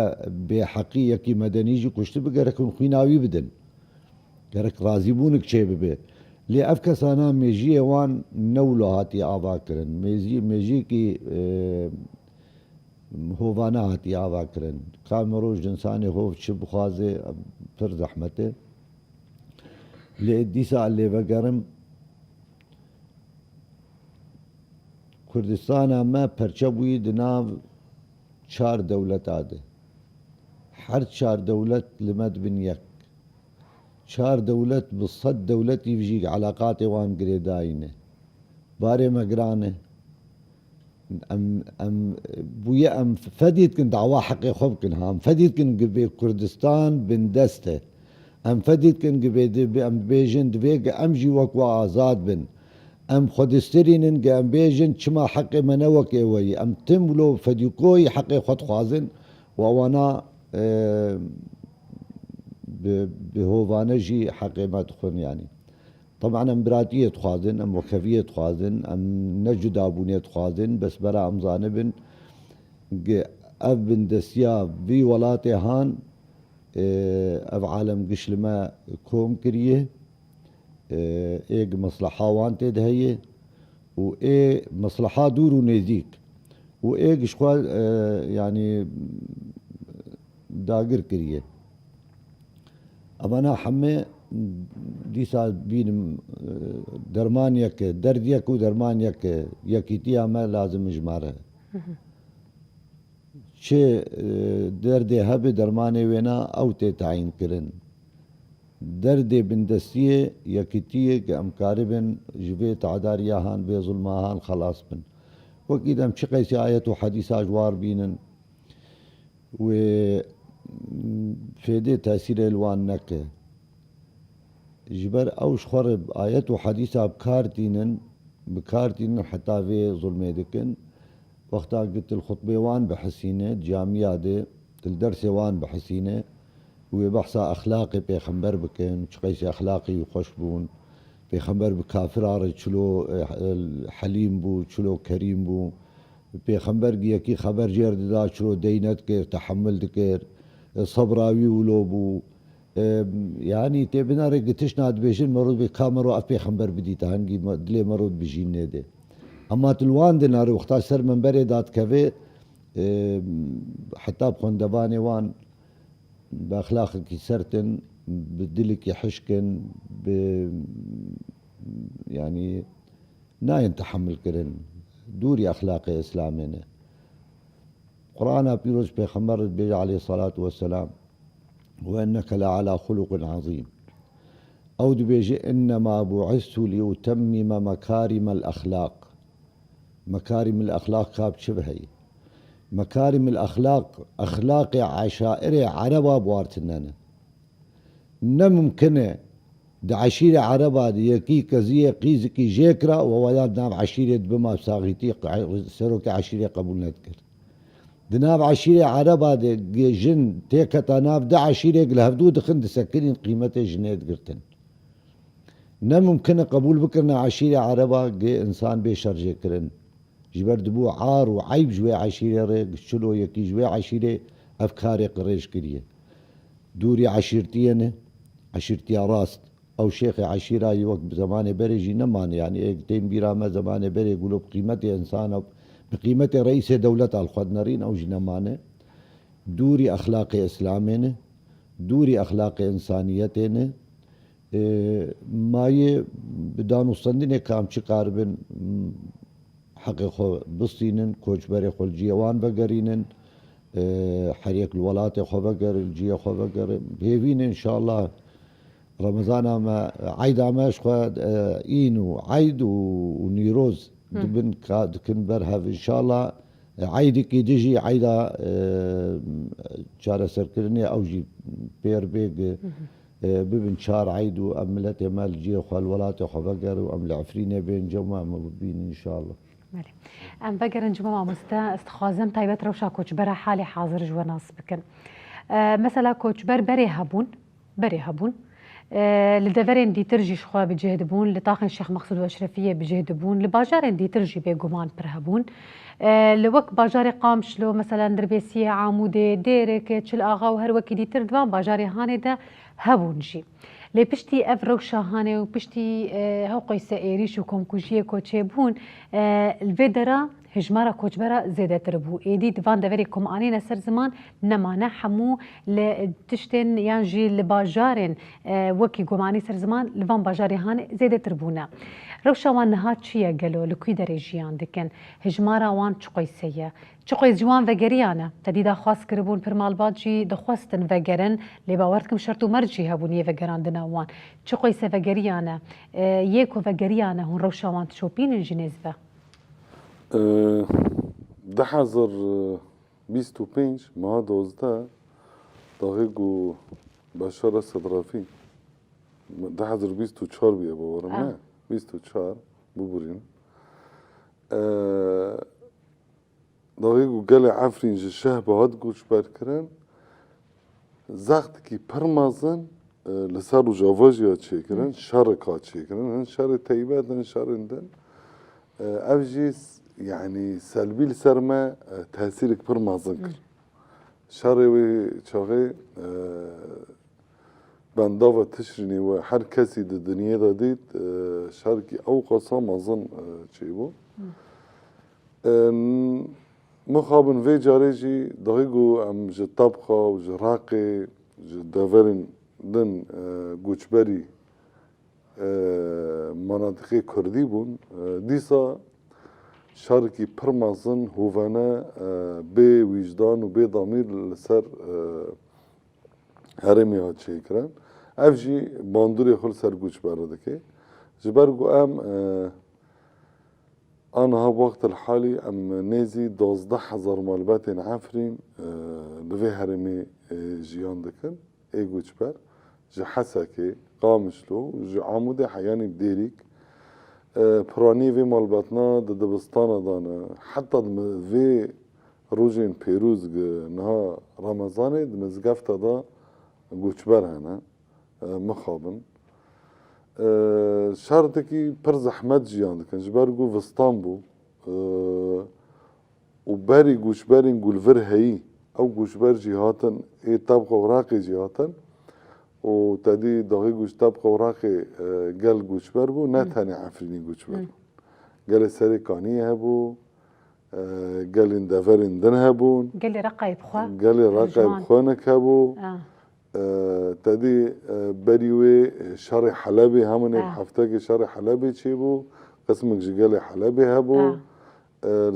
بێحەقیەکی مەدەنیژی کوشت بگەرەکن خویناوی بدن گەرەک رازیبوونک چێ ببێ لێ ئەف کەسانە مێژیە وان نەولۆ هاتی ئاواکردن مێژیەکی هۆڤانە هاتی ئاواکردن کامەڕۆژ جنسانی هۆڤ چ بخوازێ پڕ زەحمەتێ لێ دیسا لێڤەگەرم کوردستانە مە پەرچە بووی دناو چار دەولەتا دێ هەر چار دەولەت لمەد بن یەک چار دەولەت bi سەد دەولەتی ژی عەلاقاتێ وان گرێداینێ بارێ مەگرانێ ام بويا ام فديت كن دعوة حقي خوب كن هام فديت كن جبي كردستان بندسته ام فديت كن جبي ام بيجن دبيق ام جي وكوا آزاد بن ام خودسترينن ام بيجن چما حقي منوك اوي ام تملو فديكوي حقي خود خوازن وانا بهوفانجي حقي ما تخون يعني طبعا ام براتية تخازن ام وكفية تخازن ام نجد ابونية تخازن بس برا ام زانبن اف بن دسيا في ولاتي هان اف عالم قشلما كوم كريه ايق مصلحة وان تدهيه و اي مصلحة دور ونزيك و ايق شخوال يعني داقر كريه اما حمي ديسا بين درمان يك درد يك ودرمان يك يكيتيا ما لازم اجمارها شي دردي هب درماني وينا او تعين كرن دردي بندسيه يكيتيه كامكاربن جبيت عداريا هان بظلماهان خلاص بن وكيد ام شقيسي آية وحديث اجوار بينن و فيدي تأثير الوان نكه جبر اوش خرب آيات وحديثة بكارتينن حتى في ظلمي دكن وقتا قلت الخطبة وان بحسينة جامعة دي الدرس وان بحسينة وبحثا أخلاقي بيخنبر بكن شقيسي أخلاقي وخشبون بيخنبر بكافرار شلو حليم بو شلو كريم بو بيخنبر يكي خبر جير دا شلو دينت كير تحمل دكير صبراوي ولو بو يعني تبنا رجتش ناد بيجين مرود بكاميرا أف بيخنبر بديت هنجي دلي مرود بيجين نده أما تلوان دينار وقتا سر من بري دات كفي حتى بخندباني وان بأخلاقك سرتن بدلك يحشكن يعني ناين تحمل كرن دوري أخلاقي إسلامنا قرآن بيروز بيخمر بيجي عليه الصلاة والسلام وإنك لعلى خلق عظيم أو بيجي إنما بعثت لأتمم مكارم الأخلاق مكارم الأخلاق كاب شبهي مكارم الأخلاق أخلاق عشائر عربة بوارتنانا نممكن دا عشيرة عربة يكي كزية قيزكي جيكرا وولاد ناب عشيرة بما ساغيتي سروك عشيرة قبول نذكر دناب عشيرة عربة دي جن تيكتا ناب دا عشيرة لهفدو دخن دسكرين قيمته جنيت قرتن نممكن قبول بكرنا عشيرة عربة إنسان بيشر جيكرن جبر دبو عار وعيب جوي عشيرة ريق شلو يكي جوي عشيرة أفكاري قريش كريه دوري عشيرتينه عشيرتي راست أو شيخ عشيرة يوقت بزمان بريجي نمان يعني ايقتين بيرامة زمان بري يقولوا بقيمة إنسان بقيمة رئيس دولة الخدنرين أو جنمانه دوري أخلاق إسلامنا دوري أخلاق إنسانيتنا ماي بدانو صندني كام شقاربن حقيقة بصينن كوجبري خل جيوان بقرينن حريق الولات خو بقر الجيه خو بقر بيفين إن شاء الله رمضان ما عيد عماش خو إينو عيد ونيروز دبن كن برهف إن شاء الله عيدك يجي عيدا شارع سركرني أو جي بير بيج ببن شار عيد وأملت مال جيه خو الولات خو بقر وأمل عفرينه بين جمع مبين إن شاء الله ام بقرن جماعة استخازم طيبات روشا كوچبرا حالي حاضر جواناس بكن مثلا كوچبر بري هبون لدفرين دي ترجي شخوا بجهد بون لطاقن الشيخ مقصود واشرفية بجهد بون لباجارين دي ترجي بيقومان برهبون لوك باجاري قام شلو مثلا دربيسية عامودة ديرك تشل آغا وهر وكي دي تردوان باجاري هاني دا هبون جي لي بشتي اف روشا هاني وبشتي هو قيسة ايريش وكومكوشيه كوتشيبون الفيدرا هجمارا كوچبرا زيادة تربو ايدي دفان دفري كوم انينا سر زمان نمانا حمو لتشتن يانجي لباجارين وكي قوماني سر زمان لفان باجاري هاني زيادة تربونا روشا وان نهات شيا قالو لكوي دريجيان دكن هجمارا وان چقيسية چقيس جوان وگريانا تديدا خاص كربون برمال باجي دخواستن وگرن لباورتكم شرطو مرجي هبوني وگران دنا وان چقيسة وگريانا يكو وگريانا هون روشا وان تشوبين الجنيزبه ده 2025 ماه 12 داغيقو بشار الصدرافي 2024 بيا بورم نه 24 ببورين داغيقو قال عفرين جشه بعد قوش بركرن زخت کی پرمازن لسر و جواجی چیکرن شر کا چیکرن شر تیبه دن شر اندن اوجیس يعني سلبي لسر ما تأثيرك پرمازن کر شر و چاقه بنداوة تشريني و هر كسي ده دنيا دا ديت شر کی او قصا مازن چی بو مخابن في جاريجي دقيقو ام جي طبخة و جي راقي جي دافرين دن گوچبري مناطقي كردي بون ديسا شاركي پرمازن هوفانا بي وجدان و بي ضمير لسر هرمي هات شيكران اف جي باندوري خل سر گوچبره دكي جبرگو ام أنا ها وقت الحالي أم نازي 12,000 مالبات عفرين بفي هرمي جيان دكن اي گوچبر جي حسكي قامشلو جي عمودي حياني بديريك پراني في مالباتنا دبستانا دانا حتى في روجين بيروز نها رمضان دمزقفتا دا گوچبر هنا مخابن شرطكي پر زحمت جيان دكن جبرگو وستان بو و باري گوشبرين گولفر هي او گوشبر جهاتن اي طبقه وراقي جهاتن و تدي داغي گوش طبقه وراقي قل گوشبر بو نتاني عفريني گوشبر قال سري كاني هبو قال اندفرين دن هبون قال لي رقاي بخوا قال رقاي بخوانك هبو تدي بريوي شارع حلبي همون هفتاكي شارع حلبي چي بو قسمك جيجالي حلبي هبو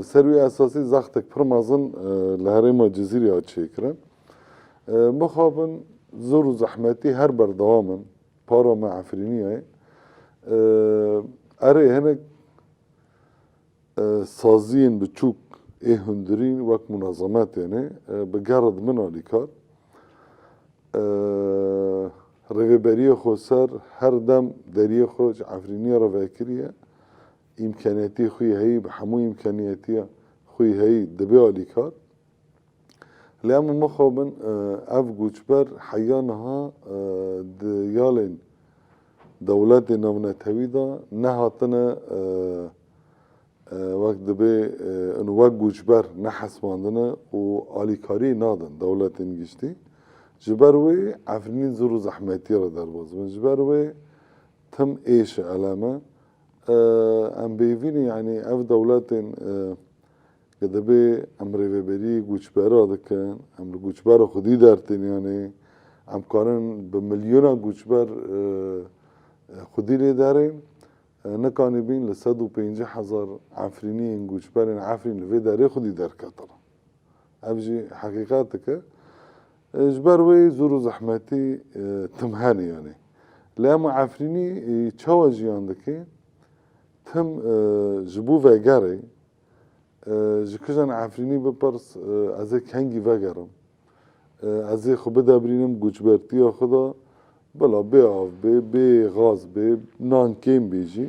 سروي اساسي زختك پرمازن لهريما جزيري هات شكرا مخابن زور زحمتي هر بردوامن بارا مع عفرينية اري هناك سازين بتشوك ايه هندرين وك منظمات يعني بقرض منها لكار رغبرية خوسر هر دم دريه خوش عفرينية رفاكرية إمكانياتي خوي هي بحمو إمكانياتي خوي هي دبيع لكار لأما مخابن أف گوچبر حيانها ديالين دولات نونتوي دا نهاتنا وقت دبي انو وقت گوچبر نحس ماندنا و آليكاري نادن دولات انگشتي جبروي عفرين زورو زحمتي را در باز من جبروي تم ايش علامة ام بيفيني يعني اف دولات كدبي امري ببري گوچبرا دكن امر گوچبر خودي دارتن يعني ام كارن بمليون گوچبر خودي لي دارين نكاني بين لسدو 50,000 عفريني گوچبر عفرين لفي داري خودي دار كتر ابجي حقيقاتك جبروي زورو زحمتي تمهاني يعني لما عفريني چاوا جيان دكي تم جبو وگري جكجان عفريني بپرس ازي كنگي وگرم ازي خو بدبرينم گوچبرتي خدا بلا بياف بي غاز بي نان كيم بيجي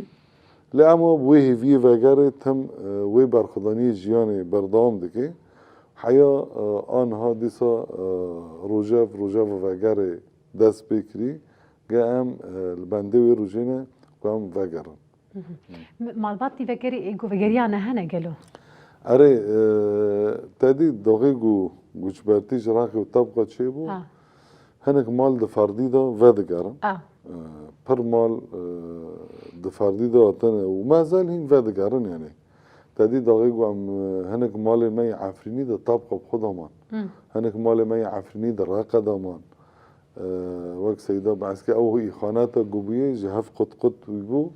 لما بوهي في وگري تم وي برخداني جياني بردام دكي حيا آنها دیسا روجاف وگره دست بکری گام البنده و روجینه گام وگرن مالباتي وگری ایگو وگریانه هنه گلو اره تادي دقیقو گوچبرتی جراقی و طبقه چه بو هنک مال دفردی دا ودگرن پر مال دفردی دا اتنه و ما زال هین ودگرن يعني تادي دقيقو ام هنك مال مي عفريني ده طبقه بخدمان هنك مال مي عفريني ده راقه دمان وك سيدا بعسكي او هي خانات جوبيه جهف قط ويبو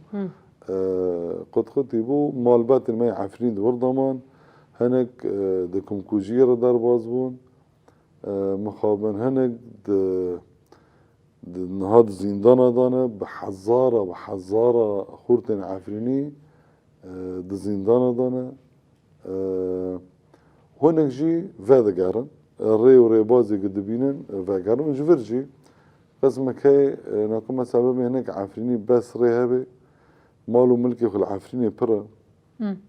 قط يبو مال بات المي عفريني ده وردمان هنك دكم كوجير دار بازبون مخابن هنك نهاد زندانه دانه بحزاره خورتن عفريني ده زندانه دانه هونك جي فادقارن الري وري بازي قد بينن فاقارن وجفرجي قسمك هاي ناقم سبب هناك عفريني بس ري هبي مالو ملكي خل عفريني برا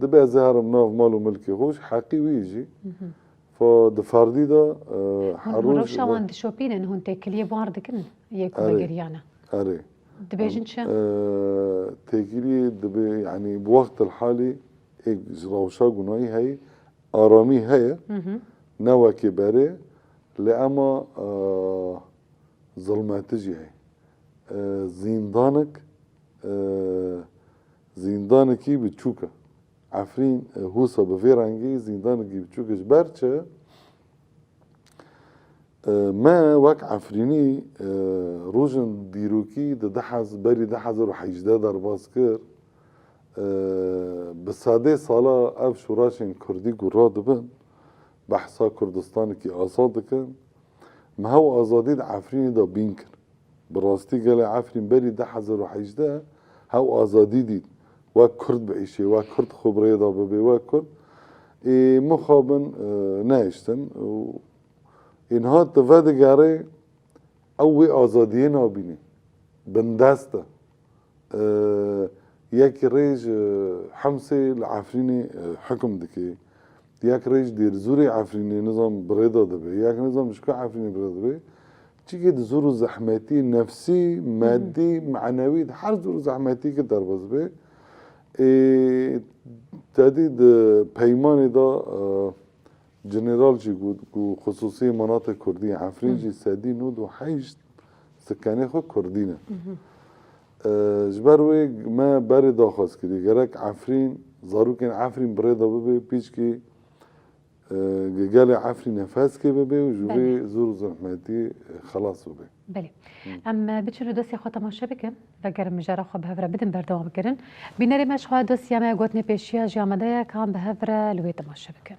دبي زهر مناف مالو ملكي خوش حقي ويجي فدفاردي دا هون روشا وان دشوبين إن هون تاكلية باردكن يكو بقريانا أري دبيجن شا تاكلي دبي يعني بوقت الحالي إيك روشا قناي هاي آرامي هاي نوا كباري لأما ظلمات جي هاي زندانك زندانكي بتشوكا عفرين هوسا بفيرانجي زندانكي بتشوكا جبارتشا ما وك عفريني روجن ديروكي دحز بري دحز روح يجدا درباس كر بسادة صالة اف شوراشن كردي قراد بن بحثا كردستان كي آزاد كن ما هو آزادي عفريني دا بينكر براستي قال عفرين بري دحز روح يجدا هاو آزادي ديد وكرد بعيشي وكرد خبرية دا ببي وكرد مخابن نايشتن این ها تفادقاره اوی آزادیه نابینی بندسته یک ریج حمسه لعفرینی حکم دکی یک ریج دیر زوری عفرینی نظام بريده دبي یک نظام شكو عفرینی بريده دبي چیکه زور زحمتی نفسی مادی معنوی هر زور زحمتی که در باز به تدید پیمانی دا جنرال جي خصوصي مناطق كردية عفرين جي سادي نود وحيش سكاني خو كردينة جبروي ما باري داخل كدي جرك عفرين زاروكين عفرين بريدا ببي بيشكي جالي عفرين نفاس كي ببي وجوي زور زحمتي خلاص ببي بله اما بتشنو دوسيا خو تماشا بكن بقر مجرا خو بهفرا بدن بردوام بكرن بينري مش خو دوسيا ما قوتني بيشيا جامدايا كان بهفرا لوي تماشا بكن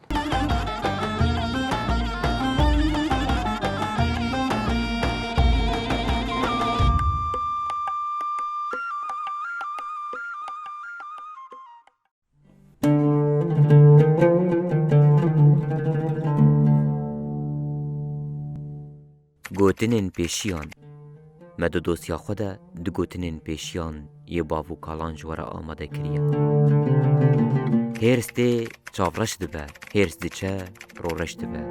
گوتنین پیشیان مدو دوسیا خدا دو گوتنین پیشیان یه باو کالان جوارا آماده کریه هرس ده چاورش دبه هرس ده چه رو رش دبه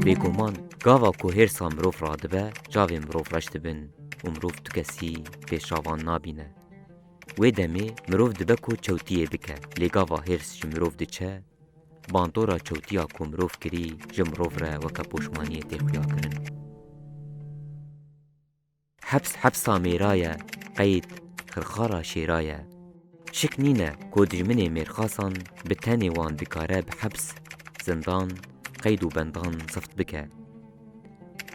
بگومان گاوا کو هرسا مروف را دبه جاوی مروف رش دبن و مروف تو کسی پیشاوان نابینه و دمی مروف دبه کو چوتیه بکه لگاوا هرس جی مروف ده چه باندورا چوتیا کو مروف کری جی مروف را وکا پوشمانی تیخویا کرن حبسا میرایا قید خرخارا شیرایا شک نینه کو دجمنی میرخاسان به تنی وان دکاره بحبس زندان قید و بندان صفت بکه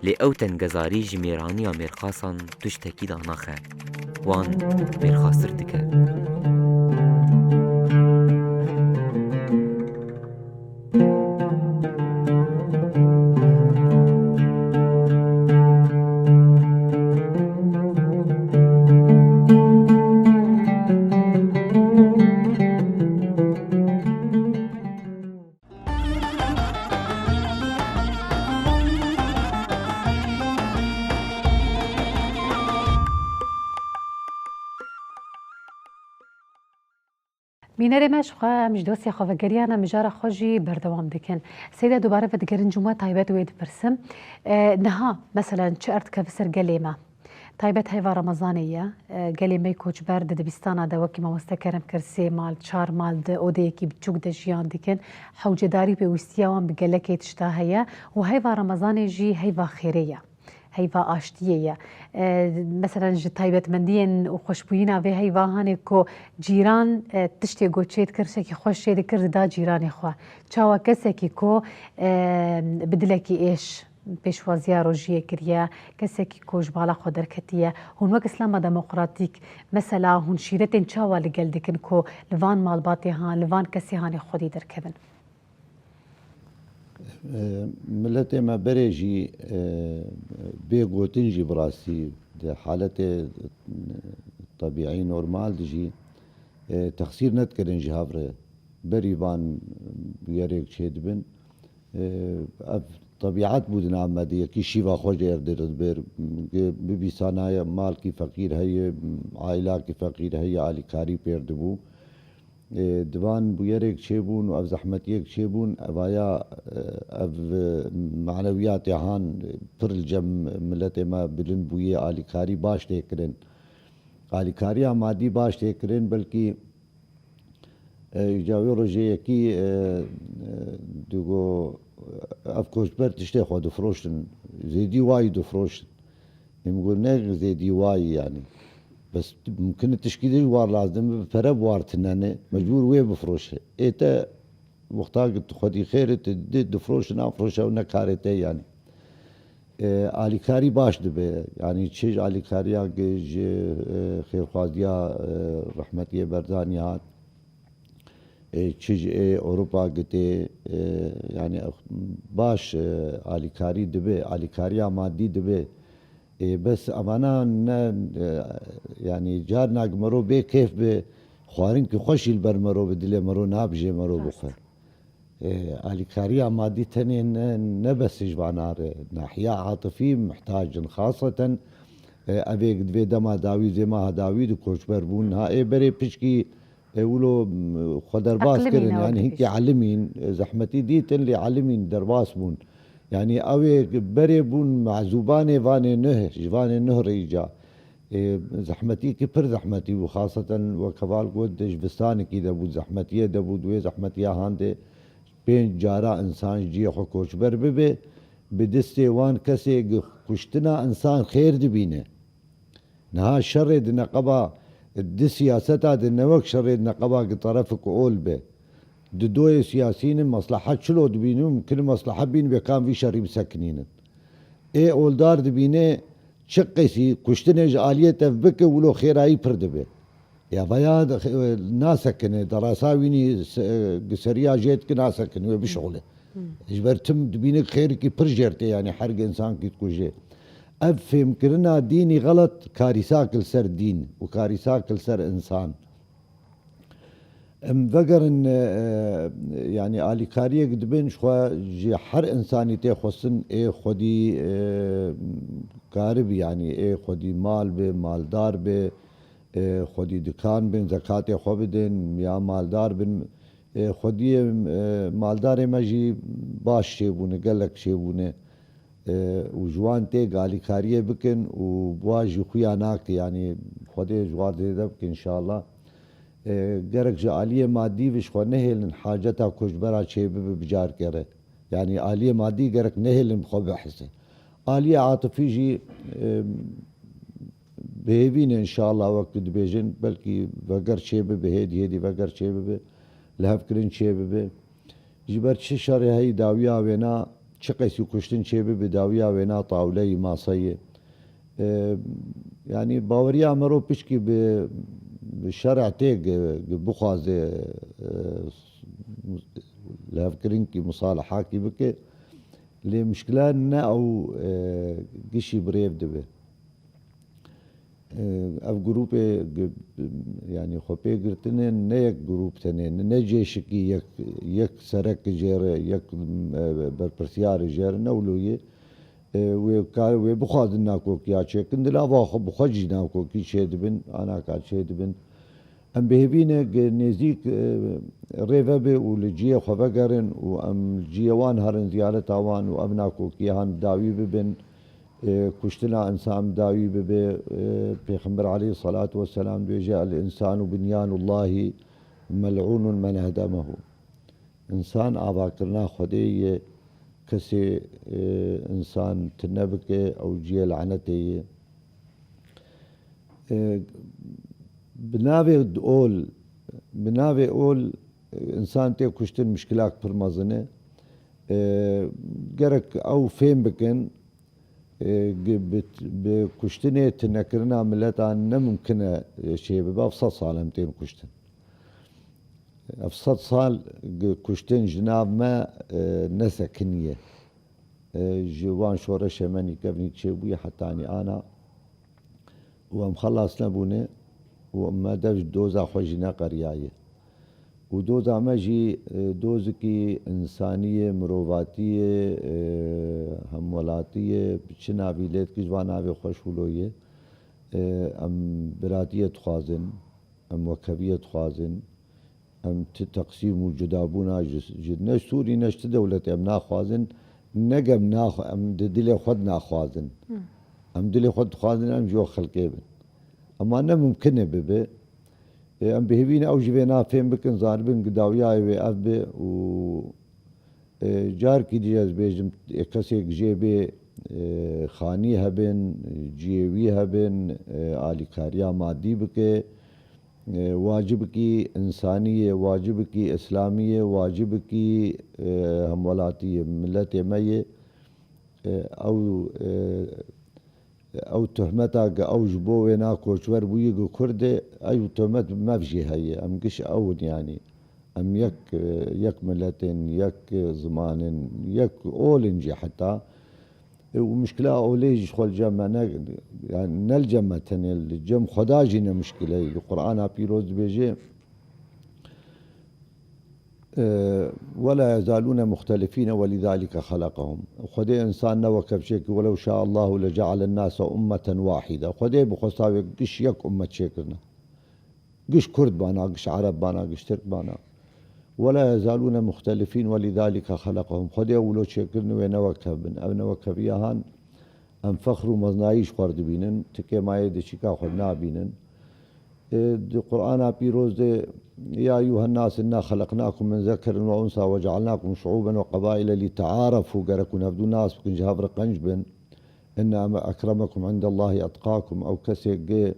لی اوتن گزاری جمیرانیا میرخاسان توش تکید آناخه وان میرخاستر دکه مینره مش خو مش دوسیا خو وگریانا مجارا خوجی بردوام دکن سیدا دوباره ودگرن جمعه تایبت وید پرسم نها مثلا چه ارت کفسر گلیما تایبت هیوا رمضانیه گلیمه کوچ برد دبستانا دا وکی ما مستکرم کرسی مال چار مال دا اوده کی بچوک دا جیان دکن حوجداری به وستیاوان بگلکی تشتاهیه و هیوا رمضانی جی هیوا خیریه هیوا آشتیه مثلا تایبت مندین و خوشبوینا و هیوا هانی کو جیران تشتی گوچید کرشه کی خوش شده کرد دا جیران خوا چاوا کسی کی کو بدلکی ایش پیشوازیا روجیه کریه کسی کی کوش بالا خود درکتیه هون وقت اسلام دموکراتیک مثلا هون شیرتین چاوا لگل دکن کو لوان مالباتی هان لوان کسی هانی خودی درکبن ملت ما بريجي بيقوتنجي براسي حالته طبيعي نورمال دجي تخسير نتكرنجي هافره بريبان ياريك شيد بن طبيعت بودنا عمدية كي شيفا خوجة يردر بير ببي سانايا مال کی فقیر هي عائلة کی فقیر هي علی کاری پیر دبو دوان بويرك شيبون و زحمتيك شيبون أبايا معنويات هان پر الجم ملت ما بلن بويه علی کاری باش تكرن علی کاری آمادی باش تكرن بلكي جاوي روجي كي دوغو افكوش بر تشتي خو دفروشن زيدي واي دفروشن يقول نيغ زيدي واي يعني بس ممكن التشكيل وار لازم فرب وارتنانه مجبور ويه بفروشه ايتا وقتا خدي خير دفروش نافروشه ونكارته يعني علی کاری باش دبه يعني تشيج علی کاريا خير خوازيا رحمتي برداني هات چیز اوروپا گته يعني باش علی کاری دبه علی کاری مادی دبه بس امانا يعني جار ناقمرو به كيف به خوارين كي خوش البرمرو بدل مرو نابجه مرو بخير علی کاری مادي تاني نبس جوانار ناحية عاطفي محتاج خاصة ابيك دبي دما داوي زي ما داوي دو كوش بربون ها بري بشكي يقولوا خدر باس كرن يعني هيك علمين زحمتي ديتن اللي علمين درباس بون يعني اوي بري بون معزوباني فاني نهر ايجا زحمتي كبر زحمتي وخاصة وكفال قدش بستاني كده بود زحمتي دبود وي زحمتي هاندي بين جارا انسان جي حكوش برببه بدستي وان كسي كشتنا انسان خير دبينه نها الشر دنا قبا دي سياستا دي نوك شر نقبا طرفك اول به دوي سياسيين مصلحات شلو دبينهم كل مصلحة بين بكان في شر مسكنين اي اول دار دبينه شقيسي كشتنج آلية تفبك ولو خير اي پردبه يا بياد ناسكنه دراساويني قسريا جيت ناسكنه بشغله اجبرتم دبينك خير كي برجرتي يعني حرق انسان كي تكوجي افهم كرنا ديني غلط كارثاك لسر دين وكارثاك لسر انسان فقر ان يعني علی کاری قدبن شو جي حر انساني تي خصن اي خدي كارب يعني اي خدي مال به مالدار به خدي دكان بن زكاة خو بدن يا مالدار بن خدي مالدار مجي باش شيبونه قالك شيبونه وجوان تي علی کاری بكن وبواجي خويا ناك يعني خدي جوار زيدا بكن ان شاء الله گرک جعالیه مادی وش خو نهل حاجتها کشبرا چه بجار كره يعني عالية مادي گرک نهل خو بحسه عالية عاطفي جي بهيفين ان شاء الله وقت بيجن بلكي وقر چه بهدي هدي وقر چه به لهف کرن چه به جبر چه شر هي داويا ونا چقيسي كشتن چه به داويا ونا طاوله ماسيه يعني باوريا مرو پشكي بالشرع تيج بخاز لافكرين كي مصالحة كي بك لمشكلة أو قشي بريف دبه أف جروب يعني خبي قرتنين نيك جروب تنين نجيش كي يك سرك جير يك بربرسيار جير نولويه وبخاز الناكو كي أشي كند لا باخ بخجي ناكو كي شيد بن أنا كات شيد بن أم بهبينا نزيك ريفبه ولجيه خفقرن وأم جيوان هرن زيارة تاوان وأبناكو كي هان داوي ببن كشتنا إنسان داوي ببه بيخمر عليه الصلاة والسلام بيجاء الإنسان بنيان الله ملعون من هدمه إنسان أباكرنا خديه كسي إنسان تنبك أو جي لعنته بناوي أول إنسان تي كشتن مشكلات برمزنة جرك أو فين بكن بكشتنة تنكرنا ملتا نممكن شيء بأفصد صالمتين كشتن أفصد صال كشتن جناب ما نسكنية جوان شورش مني كفني تشيبوي حتى أنا ومخلص نبونه وما داش دوزا خوجنا قرياية ودوز عمجي دوزكي إنسانية مروفاتية همولاتية بچنا بيلت كجوانا بخوشولوية ام براتية خوازن ام وكبية خوازن ام تقسيم وجدابونا جد نش سوري نش دولتي ام ناخوازن نقم ناخ ام دلي خود ناخوازن ام دلي خود خوازن ام جو خلقيبن اما انا ممكنه ببه ام بهبين او جبنا فين بكن زاربن قداوياي و اب و جار کی دیز بیجم کسی جیبه خانی هبن جیوی هبن آلیکاریا مادی بکه واجب کی انسانی واجب کی اسلامی واجب کی همولاتی ملت میه او تهمتا او جبو ونا کوچور بوی کرد ايو تهمت ما بجي هي ام قش اول يعني ام يك ملتين يك زمان يك اولنجي حتى ومشكلة اوليج خل جمع يعني نلجمة الجم خداجنا مشكلة القرآن بيروز بيجي ولا يزالون مختلفين ولذلك خلقهم خدي إنسان وكب شيك ولو شاء الله لجعل الناس أمة واحدة خدي بخصاوي قش يك أمة شيكرنا قش كرد بانا قش عرب بانا قش ترك بانا ولا يزالون مختلفين ولذلك خلقهم خدي ولو شيكرنا وينوكب أو نوكب ياهان أم فخروا مزنايش خورد بينن تكي ما يدي شكا خدنا بينن القرآن بيروز يا أيها الناس إنا خلقناكم من ذكر وأنثى وجعلناكم شعوبا وقبائل لتعارفوا قركون هبدو ناس بكن جهاب رقنجبن إن أكرمكم عند الله أتقاكم أو كسي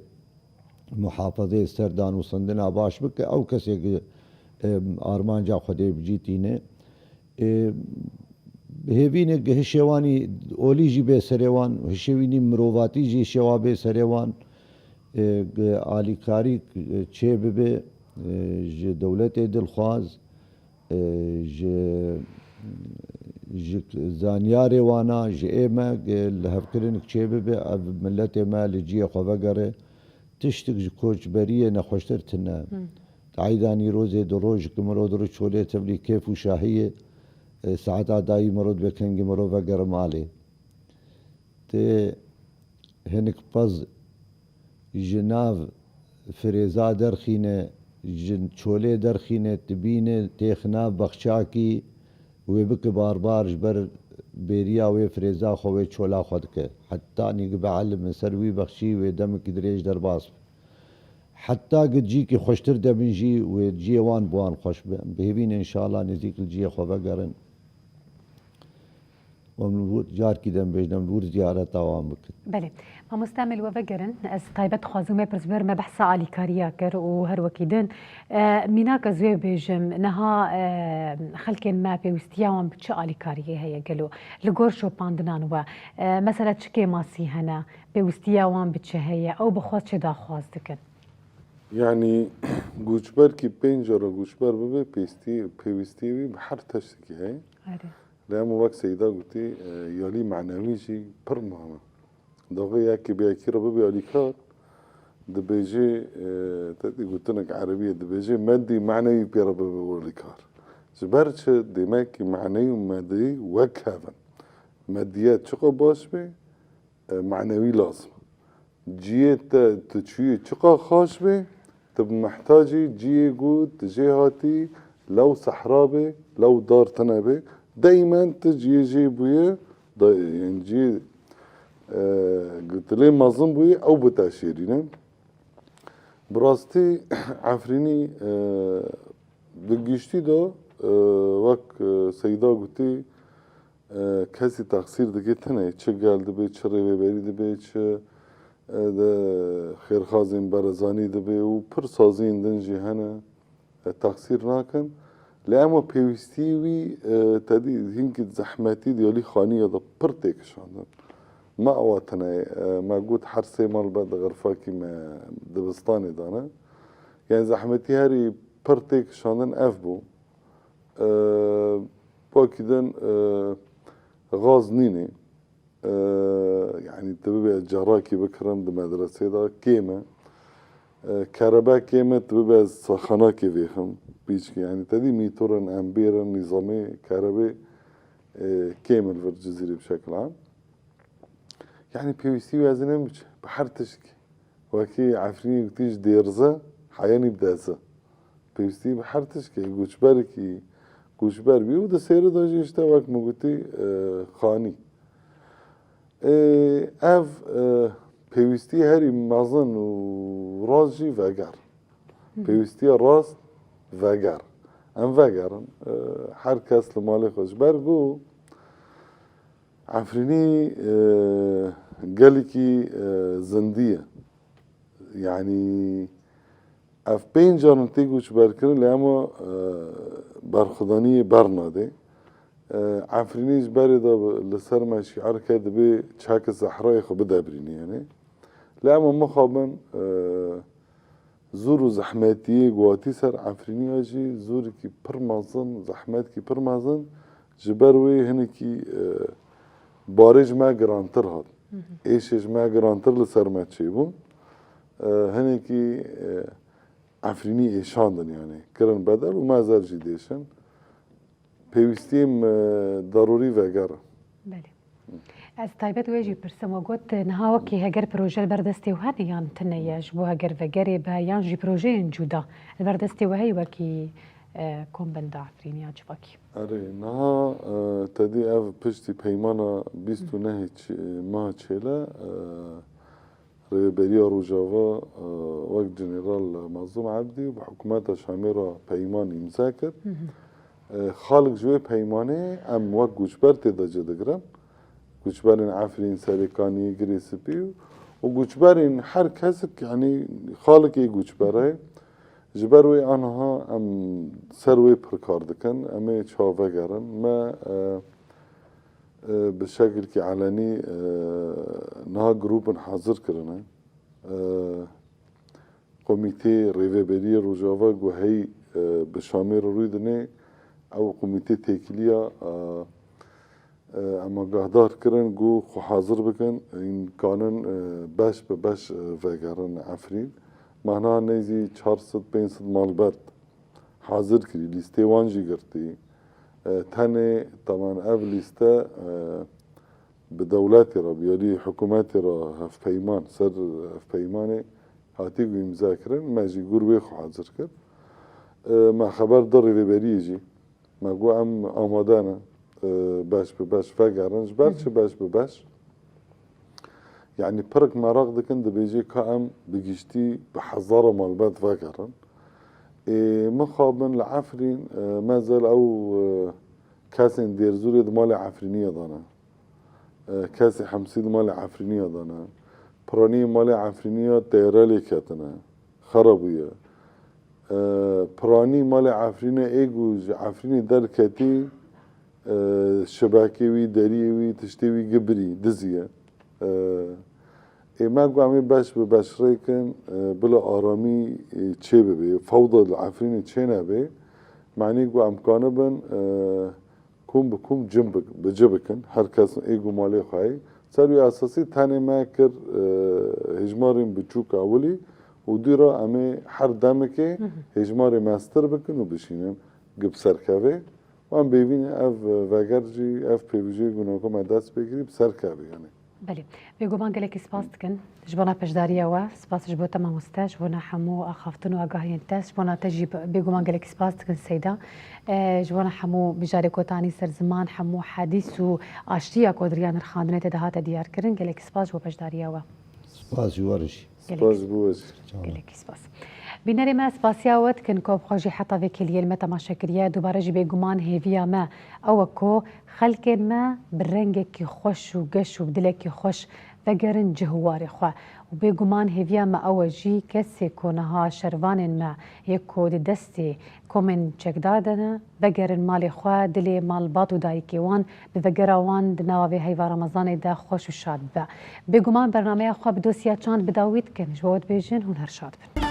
محافظة سردان وصندنا باش بك أو كسي آرمان جا خدي بجيتينه هبينه هشواني أوليجي بسريوان هشويني مروفاتي جي شوابي سريوان آلیکاری چه ببه ج دولت دلخواز ج زانیار وانا ج ایما لهفکرین چه ببه ملت ما لجی خوابگره تشتک ج کوچ بریه نخوشتر تنه تعیدانی روزه دروج کمرود رو چوله تبلی کیف و شاهیه ساعت دایی مرود بکنگ مرو وگر ماله ته هنک پز جناv فريزا درخينه جن چوله درخينه تبينه تخنا بخشاكي ويبك بار بار جبر بيريا وفريزا خوي چولا خدك حتى نيق بعلم سروي بخشي ودمك دريج درباس حتى قد جيكي خوشتر دبنجي وجي وان بوان خوش بهبين ان شاء الله نزيك الجي خو بقرن ومن جار كدم بيجنا من زيارة توام بك. بله ما مستعمل وفجرن از طيبت خازومه برزبر ما بحث على كاريا كر وهر وكيدن ميناك زوي بيجم نها خلكن ما بيوستياوان بتش على كاريا هي قالوا لغور شو باندنان و مثلا تشكي ماسي هنا بيوستياوان بتش هي او بخواز شدا خواز دكن يعني گوشبر کی پنجره گوشبر ببه پیوستی وی بحر تشتکی هی لما وقت سيدا قلتي يالي معنوي شيء برمهمة دغه ياكي بياكي ربي يالي كار دبيجي تدي قلت لك عربية دبيجي مادي معنوي بيربي يالي كار جبرتش دماكي معنوي ومادي وكهفن ماديات شقا باش بي معنوي لازم جيت تشوي شقا خاش بي تب محتاجي جي قود جهاتي لو صحرابي لو دار تنابي دايما تجي بويا يعني جي قلت لي مازن بويا او بتاشيرين براستي عفريني بقيشتي دا وك سيدا قلتي كاسي تقصير دقيتنا چه قال دبي چه ريبي بري دبي چه خير خازين برزاني دبي و پر سازين دنجي هنا تقصير ناكن لأما بيوستيوي تدي هنك زحمتي ديالي خانية دا برتك شاندن ما اواتنا ما قلت حرسي مال بعد غرفاكي ما دبستاني دانا يعني زحمتي هاري برتك شاندن افبو باكدن غاز نيني يعني تبقى جراكي بكرم دا مدرسة دا كيمة كهرباء كيمت ببز سخانة كيفيهم بيجي يعني تدي ميتورن أمبيرن نظامي كهرباء كامل في الجزيرة بشكل عام يعني PVC وزنه مش بحرتشكي وكي عفريني وتيج ديرزة حياني بدازة PVC بحرتشكي جوشباركي جوشبار بيو ده سير داجي اشتواك موجودي خاني اف PVC هري مازن وراجي فاجر PVC راس فاجر ام فاجر حركة لمالي خوشبار جو عفريني قالكي زندية يعني اف بين جانن تيجوش باركرن لأما برخدانية برنادي عفرينيش باردة لسر ما شعار كاد بي تشاك الزحراء خو بدا بريني يعني لأما مخابن زورو زحماتي قواتي سر عفريني اجي زوري كي برمازن زحمات كي برمازن جبروي هنكي بارج ما جرانتر هاد ايش ما جرانتر لسر ما تشيبون هنكي عفريني ايشاندن يعني كرن بدل وما زال جديشن بيوستيم ضروري وگره بله از تایبەت وێژی پرسەوە گوت نهاوەکی هەگەر پرۆژە بەردەستی و هەنیان تنەیەش بۆ هەگەر ڤەگەرێ بە یانژی پرۆژەیەن جودا بەردەستی وهەی وەکی کۆمبەندە عفرینی یاجوەکی اره نها تدي اف پشتی پیمانا 29 ماه چهله رهبري روجاوا وقت جنرال مظلوم عبدي وبحكومات شاميرة پیمان امضا کرد خالق جوی پیمانه ام وقت گوشبر تیدا جدگرن گوشبرین عفرین سرکانی گریسپی و گوشبرین هر کس يعني خالقی گوشبره جبروي آنها ام سروي پرکار دکن امی چاوه گرن ما بشكل كي علني نها جروب حاضر كرنا كوميتي ريفيبري روجافا وهي بشامير رويدني او كوميتي تيكليا اما قهدار كرن جو خو حاضر بكن ان كانن باش بباش فاقرن عفرين معناها نيزي 400 500 مالبات حاضر كري ليستي وانجي قرتي تاني طبعا اف ليستا بدولاتي را بيالي حكوماتي را هف بيمان سر هف بيماني هاتيقو يمذاكرن ما جي قروي خو حاضر كر ما خبر داري ببريجي ما قو ام آمادانا باش بباش فاقرن جبارش باش بباش يعني برك مراق دكن دبيجي كام بجيشتي بحزارة مالبات فاقرن مخابن العفرين ما زال او كاسين دير زوري مالي عفرينية دانا كاسي حمسيد مالي عفرينية دانا براني مالي عفرينية تيرالي كاتنا خرابية براني مالي عفرينية ايقو عفريني دار كاتي شباكي وي داري وي تشتوي قبري دزية ما قوامي باش بباش ريكن بلا آرامی چه ببی فوضى العفرين چه نبی معنی قوام كانبن كوم بكوم جنبك بجبكن هر کس ایگو مالی خواهی سروی اساسی تاني ما کر هجمارين بچوك اولی و دیرا امی هر دمکه هجمار مستر بکن و بشینن گب سرکوه و هم بیوین اف وگرجی اف پیوژی گناکو ما دست بگیری بسرکوه يعني بله بێگومان گەلێکی سپاس دکن ji bona پشداریەوە سپاس ji بۆ te mamoste ji bona hemû axaftin û agahiyên te ji bona te jî bêguman gelekî spas dikin Seyda ji bona hemû bijarê kotanî ser ziman hemû hedîs û aştiya kodriya nirxandinê te de hate diyarkirin gelekî spas ji bo peşdariya we سپاس ورشی سپاس بوجه gelekî spas بینەرê me spasiya we dikin ku xwe jî heta vê kiliyê me temaşe kiriye dubare jî bêguman hêviya me ew e ku xelkên me bi rengekî xweş û geş û dilekî xweş vegerin cihwarê xwe û bêguman hêviya me ew e jî kesê ku niha şervanên me yê ku di destê komên çekdar dine vegerin malê xwe dilê malbat û dayîkê wan bi vegera wan di nava vê heyva Remezanê de xweş û şad be bêguman bernameya xwe bi dosiya çand bi dawî dikin ji bo we dibêjin hûn her şad bin